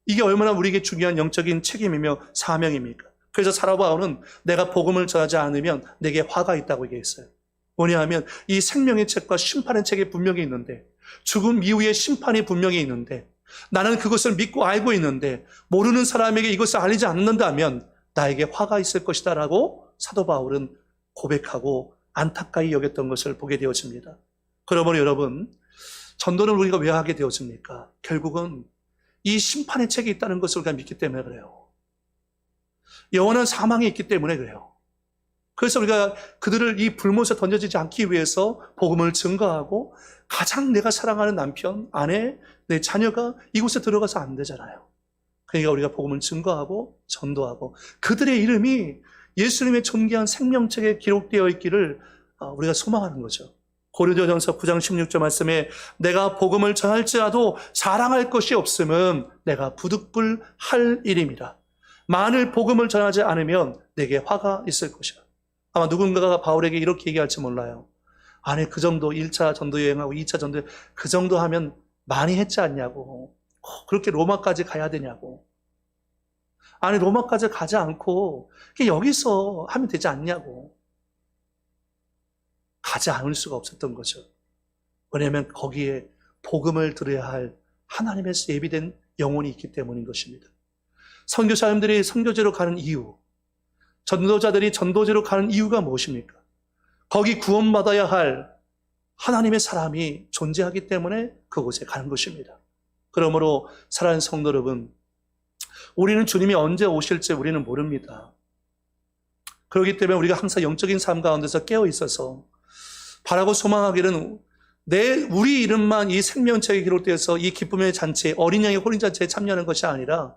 이게 얼마나 우리에게 중요한 영적인 책임이며 사명입니까? 그래서 사도 바울은 내가 복음을 전하지 않으면 내게 화가 있다고 얘기했어요. 뭐냐 하면 이 생명의 책과 심판의 책이 분명히 있는데, 죽음 이후에 심판이 분명히 있는데, 나는 그것을 믿고 알고 있는데 모르는 사람에게 이것을 알리지 않는다면 나에게 화가 있을 것이다 라고 사도 바울은 고백하고 안타까이 여겼던 것을 보게 되어집니다. 그러므로 여러분, 전도는 우리가 왜 하게 되어집니까? 결국은 이 심판의 책이 있다는 것을 우리가 믿기 때문에 그래요. 영원한 사망이 있기 때문에 그래요. 그래서 우리가 그들을 이 불못에 던져지지 않기 위해서 복음을 증거하고, 가장 내가 사랑하는 남편, 아내, 내 자녀가 이곳에 들어가서 안 되잖아요. 그러니까 우리가 복음을 증거하고 전도하고 그들의 이름이 예수님의 존귀한 생명책에 기록되어 있기를 우리가 소망하는 거죠. 고린도전서 9장 16절 말씀에 내가 복음을 전할지라도 자랑할 것이 없음은 내가 부득불할 일임이라. 만일 복음을 전하지 않으면 내게 화가 있을 것이라. 아마 누군가가 바울에게 이렇게 얘기할지 몰라요. 아니, 그 정도 1차 전도 여행하고 2차 전도 여행 그 정도 하면 많이 했지 않냐고. 그렇게 로마까지 가야 되냐고. 아니, 로마까지 가지 않고 여기서 하면 되지 않냐고. 가지 않을 수가 없었던 거죠. 왜냐하면 거기에 복음을 들어야 할 하나님의 예비된 영혼이 있기 때문인 것입니다. 선교사님들이 선교지로 가는 이유, 전도자들이 전도지로 가는 이유가 무엇입니까? 거기 구원받아야 할 하나님의 사람이 존재하기 때문에 그곳에 가는 것입니다. 그러므로 사랑하는 성도 여러분, 우리는 주님이 언제 오실지 우리는 모릅니다. 그렇기 때문에 우리가 항상 영적인 삶 가운데서 깨어 있어서 바라고 소망하기는 우리 이름만 이 생명책에 기록되어서 이 기쁨의 잔치에, 어린 양의 혼인잔치에 참여하는 것이 아니라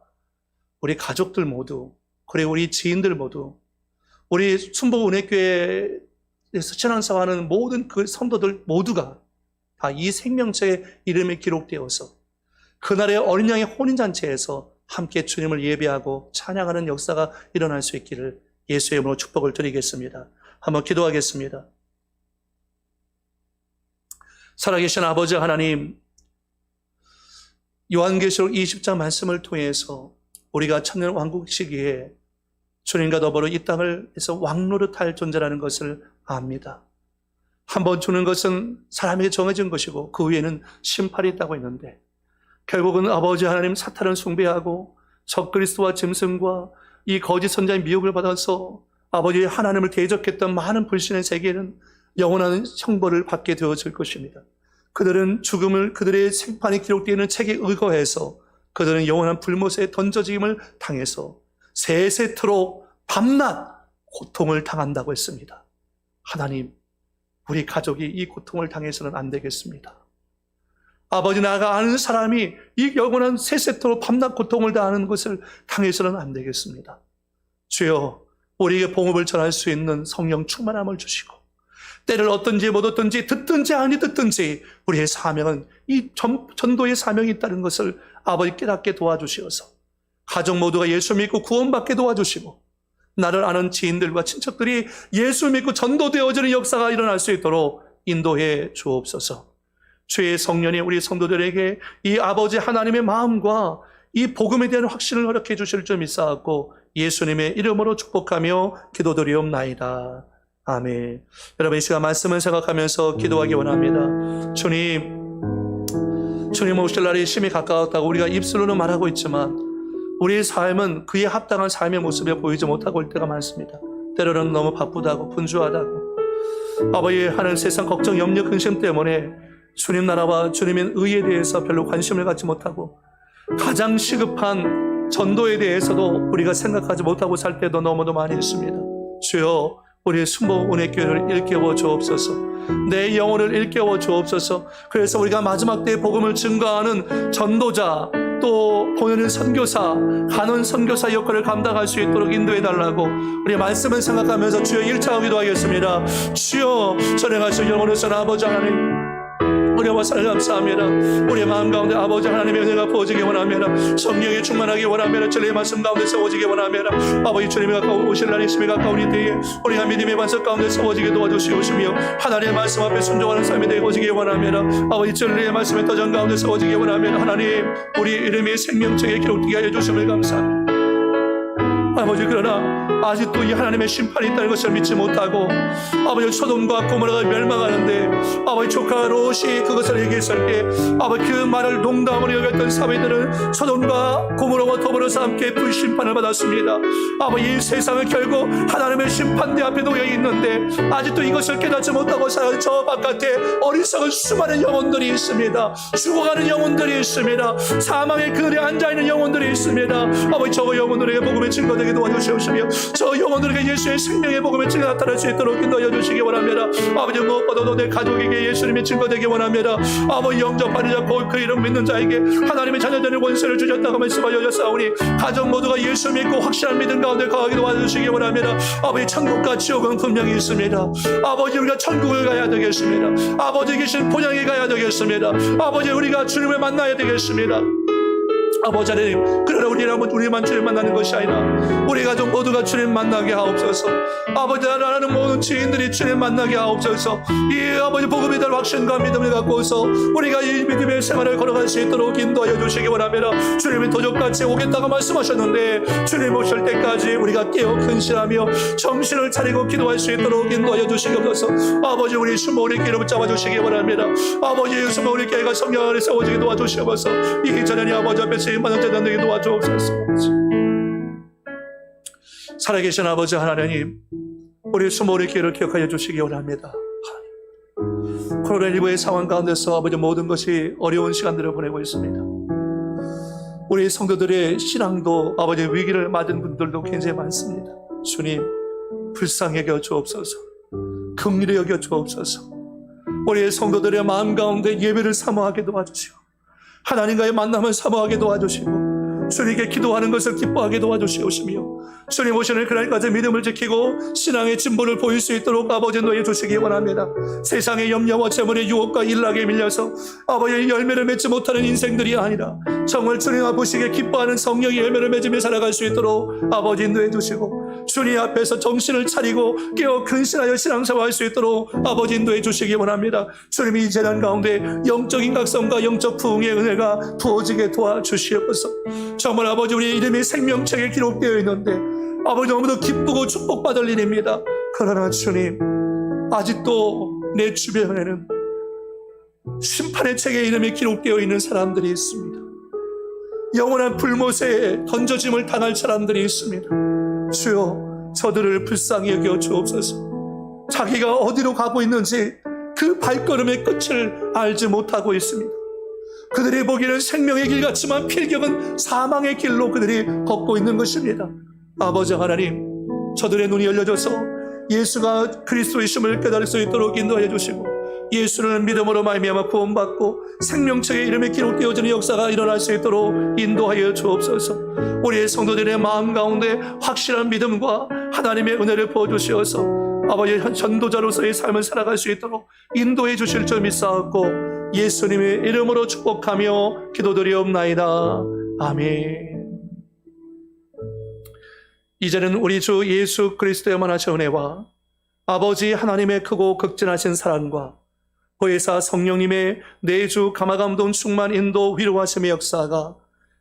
우리 가족들 모두, 그리고 우리 지인들 모두, 우리 순복음은혜교회에서 신앙생활하는 모든 그 성도들 모두가 다 이 생명책의 이름에 기록되어서 그날의 어린 양의 혼인잔치에서 함께 주님을 예배하고 찬양하는 역사가 일어날 수 있기를 예수의 이름으로 축복을 드리겠습니다. 한번 기도하겠습니다. 살아계신 아버지 하나님, 요한계시록 20장 말씀을 통해서 우리가 천년 왕국 시기에 주님과 더불어 이 땅을 해서 왕노릇할 존재라는 것을 압니다. 한번 주는 것은 사람에게 정해진 것이고 그 위에는 심판이 있다고 했는데, 결국은 아버지 하나님 사탄을 숭배하고 적그리스도와 짐승과 이 거짓 선자의 미혹을 받아서 아버지 하나님을 대적했던 많은 불신의 세계는 영원한 형벌을 받게 되어질 것입니다. 그들은 그들의 생판이 기록되어 있는 책에 의거해서 그들은 영원한 불못에 던져짐을 당해서 세세토록 밤낮 고통을 당한다고 했습니다. 하나님, 우리 가족이 이 고통을 당해서는 안 되겠습니다. 아버지, 나가 아는 사람이 이 영원한 세세토록 밤낮 고통을 당하는 것을 당해서는 안 되겠습니다. 주여, 우리에게 복음을 전할 수 있는 성령 충만함을 주시고, 때를 얻든지 못 얻든지 듣든지 아니 듣든지 우리의 사명은 이 전도의 사명이 있다는 것을 아버지 깨닫게 도와주시어서 가족 모두가 예수 믿고 구원받게 도와주시고, 나를 아는 지인들과 친척들이 예수 믿고 전도되어지는 역사가 일어날 수 있도록 인도해 주옵소서. 주의 성령이 우리 성도들에게 이 아버지 하나님의 마음과 이 복음에 대한 확신을 허락해 주실 줄 믿사옵고 예수님의 이름으로 축복하며 기도드리옵나이다. 아멘. 여러분, 이 시간 말씀을 생각하면서 기도하기 원합니다. 주님 오실 날이 심히 가까웠다고 우리가 입술로는 말하고 있지만 우리의 삶은 그에 합당한 삶의 모습에 보이지 못하고 올 때가 많습니다. 때로는 너무 바쁘다고 분주하다고 아버지 하는 세상 걱정, 염려, 근심 때문에 주님 나라와 주님의 의에 대해서 별로 관심을 갖지 못하고 가장 시급한 전도에 대해서도 우리가 생각하지 못하고 살 때도 너무도 많이 있습니다. 주여, 우리의 순복음은혜교회를 일깨워 주옵소서. 내 영혼을 일깨워 주옵소서. 그래서 우리가 마지막 때의 복음을 증거하는 전도자, 또 보내는 선교사, 간원 선교사 역할을 감당할 수 있도록 인도해달라고 우리 말씀을 생각하면서 주여 1차 기도하겠습니다. 주여 전행하신 영원의 선 아버지 하나님, 우리 아버지 감사합니다. 우리의 마음 가운데 아버지 하나님의 은혜가 부어지기 원합니다. 성령이 충만하기 원합니다. 진리의 말씀 가운데 세워지기 원합니다. 아버지 주님이 가까운 오실 날이 있음이 가까운 이때에 우리가 믿음의 반석 가운데 세워지게 도와주시옵시며 하나님의 말씀 앞에 순종하는 삶이 되어지기 원합니다. 아버지 진리의 말씀의 도전 가운데 세워지기 원합니다. 하나님 우리 이름이 생명책에 기록되게 하여 주심을 감사합니다. 아버지 그러나 아직도 이 하나님의 심판이 있다는 것을 믿지 못하고 아버지 소돔과 고모라가 멸망하는데 아버지 조카 롯이 그것을 얘기했을 때 아버지 그 말을 농담으로 여겼던 사회들은 소돔과 고모라와 더불어서 함께 불심판을 받았습니다. 아버지 이 세상은 결국 하나님의 심판대 앞에 놓여 있는데 아직도 이것을 깨닫지 못하고 사는 저 바깥에 어리석은 수많은 영혼들이 있습니다. 죽어가는 영혼들이 있습니다. 사망의 그늘에 앉아있는 영혼들이 있습니다. 아버지 저 영혼들에게 복음의 증거되게 도와주시옵시며 저 영혼들에게 예수의 생명의 복음의 증거 나타날 수 있도록 인도하여 주시기 원합니다. 아버지 무엇보다도 내 가족에게 예수님의 증거되기 원합니다. 아버지 영접하는 자 곧 그 이름 믿는 자에게 하나님의 자녀되는 권세를 주셨다고 말씀하여 주셨사오니 가족 모두가 예수 믿고 확실한 믿음 가운데 거하게 도와주시기 원합니다. 아버지 천국과 지옥은 분명히 있습니다. 아버지 우리가 천국을 가야 되겠습니다. 아버지 계신 본향에 가야 되겠습니다. 아버지 우리가 주님을 만나야 되겠습니다. 아버지 하나님 그러나 우리만 주님 만나는 것이 아니라 우리 가족 모두가 주님 만나게 하옵소서. 아버지 하나님 모든 지인들이 주님 만나게 하옵소서. 이 아버지 복음에 대한 확신과 믿음을 갖고서 우리가 이 믿음의 생활을 걸어갈 수 있도록 인도하여 주시기 원합니다. 주님이 도적같이 오겠다고 말씀하셨는데 주님 오실 때까지 우리가 깨어 근신하며 정신을 차리고 기도할 수 있도록 인도하여 주시옵소서. 아버지 우리 숨어 우리 길을 붙잡아 주시기 원합니다. 아버지 숨어 우리 교회가 성령 안에 세워지게 도와주시옵소서. 이 전에 아버지 앞에 쓰임받는 자들 되게 도와주옵소서. 살아계신 아버지 하나님 우리 숨어 우리 길을 기억하여 주시기 원합니다. 코로나19의 상황 가운데서 아버지 모든 것이 어려운 시간들을 보내고 있습니다. 우리 성도들의 신앙도 아버지 위기를 맞은 분들도 굉장히 많습니다. 주님 불쌍히 여겨 주옵소서. 긍휼히 여겨 주옵소서. 우리의 성도들의 마음 가운데 예배를 사모하게 도와주시고 하나님과의 만남을 사모하게 도와주시고 주님께 기도하는 것을 기뻐하게 도와주시옵시며 주님 오시는 그날까지 믿음을 지키고 신앙의 진보를 보일 수 있도록 아버지 노해 주시기 원합니다. 세상의 염려와 재물의 유혹과 일락에 밀려서 아버지의 열매를 맺지 못하는 인생들이 아니라 정말 주님 아버지께 기뻐하는 성령의 열매를 맺으며 살아갈 수 있도록 아버지 인도해 주시고 주님 앞에서 정신을 차리고 깨어 근신하여 신앙생활할 수 있도록 아버지 인도해 주시기 원합니다. 주님이 이 재난 가운데 영적인 각성과 영적 부흥의 은혜가 부어지게 도와주시옵소서. 정말 아버지 우리 이름이 생명책에 기록되어 있는데 아버지 너무도 기쁘고 축복받을 일입니다. 그러나 주님 아직도 내 주변에는 심판의 책에 이름이 기록되어 있는 사람들이 있습니다. 영원한 불못에 던져짐을 당할 사람들이 있습니다. 주여 저들을 불쌍히 여겨 주옵소서. 자기가 어디로 가고 있는지 그 발걸음의 끝을 알지 못하고 있습니다. 그들이 보기에는 생명의 길 같지만 필경은 사망의 길로 그들이 걷고 있는 것입니다. 아버지 하나님 저들의 눈이 열려져서 예수가 그리스도이심을 깨달을 수 있도록 인도하여 주시고 예수를 믿음으로 말미암아 구원받고 생명책에 이름이 기록되어지는 역사가 일어날 수 있도록 인도하여 주옵소서. 우리의 성도들의 마음 가운데 확실한 믿음과 하나님의 은혜를 부어주시어서 아버지 전도자로서의 삶을 살아갈 수 있도록 인도해 주실 줄 믿사옵고 예수님의 이름으로 축복하며 기도드리옵나이다. 아멘. 이제는 우리 주 예수 그리스도의 만하신 은혜와 아버지 하나님의 크고 극진하신 사랑과 보혜사 성령님의 내주 감화감동 충만 인도 위로하심의 역사가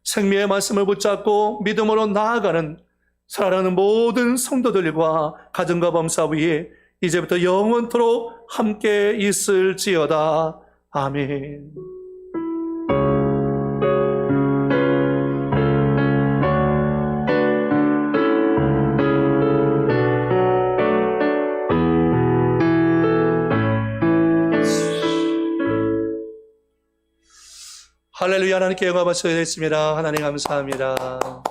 생명의 말씀을 붙잡고 믿음으로 나아가는 사랑하는 모든 성도들과 가정과 범사 위에 이제부터 영원토록 함께 있을지어다. 아멘. 할렐루야. 하나님께 영광 받쳐드리겠습니다. 하나님 감사합니다.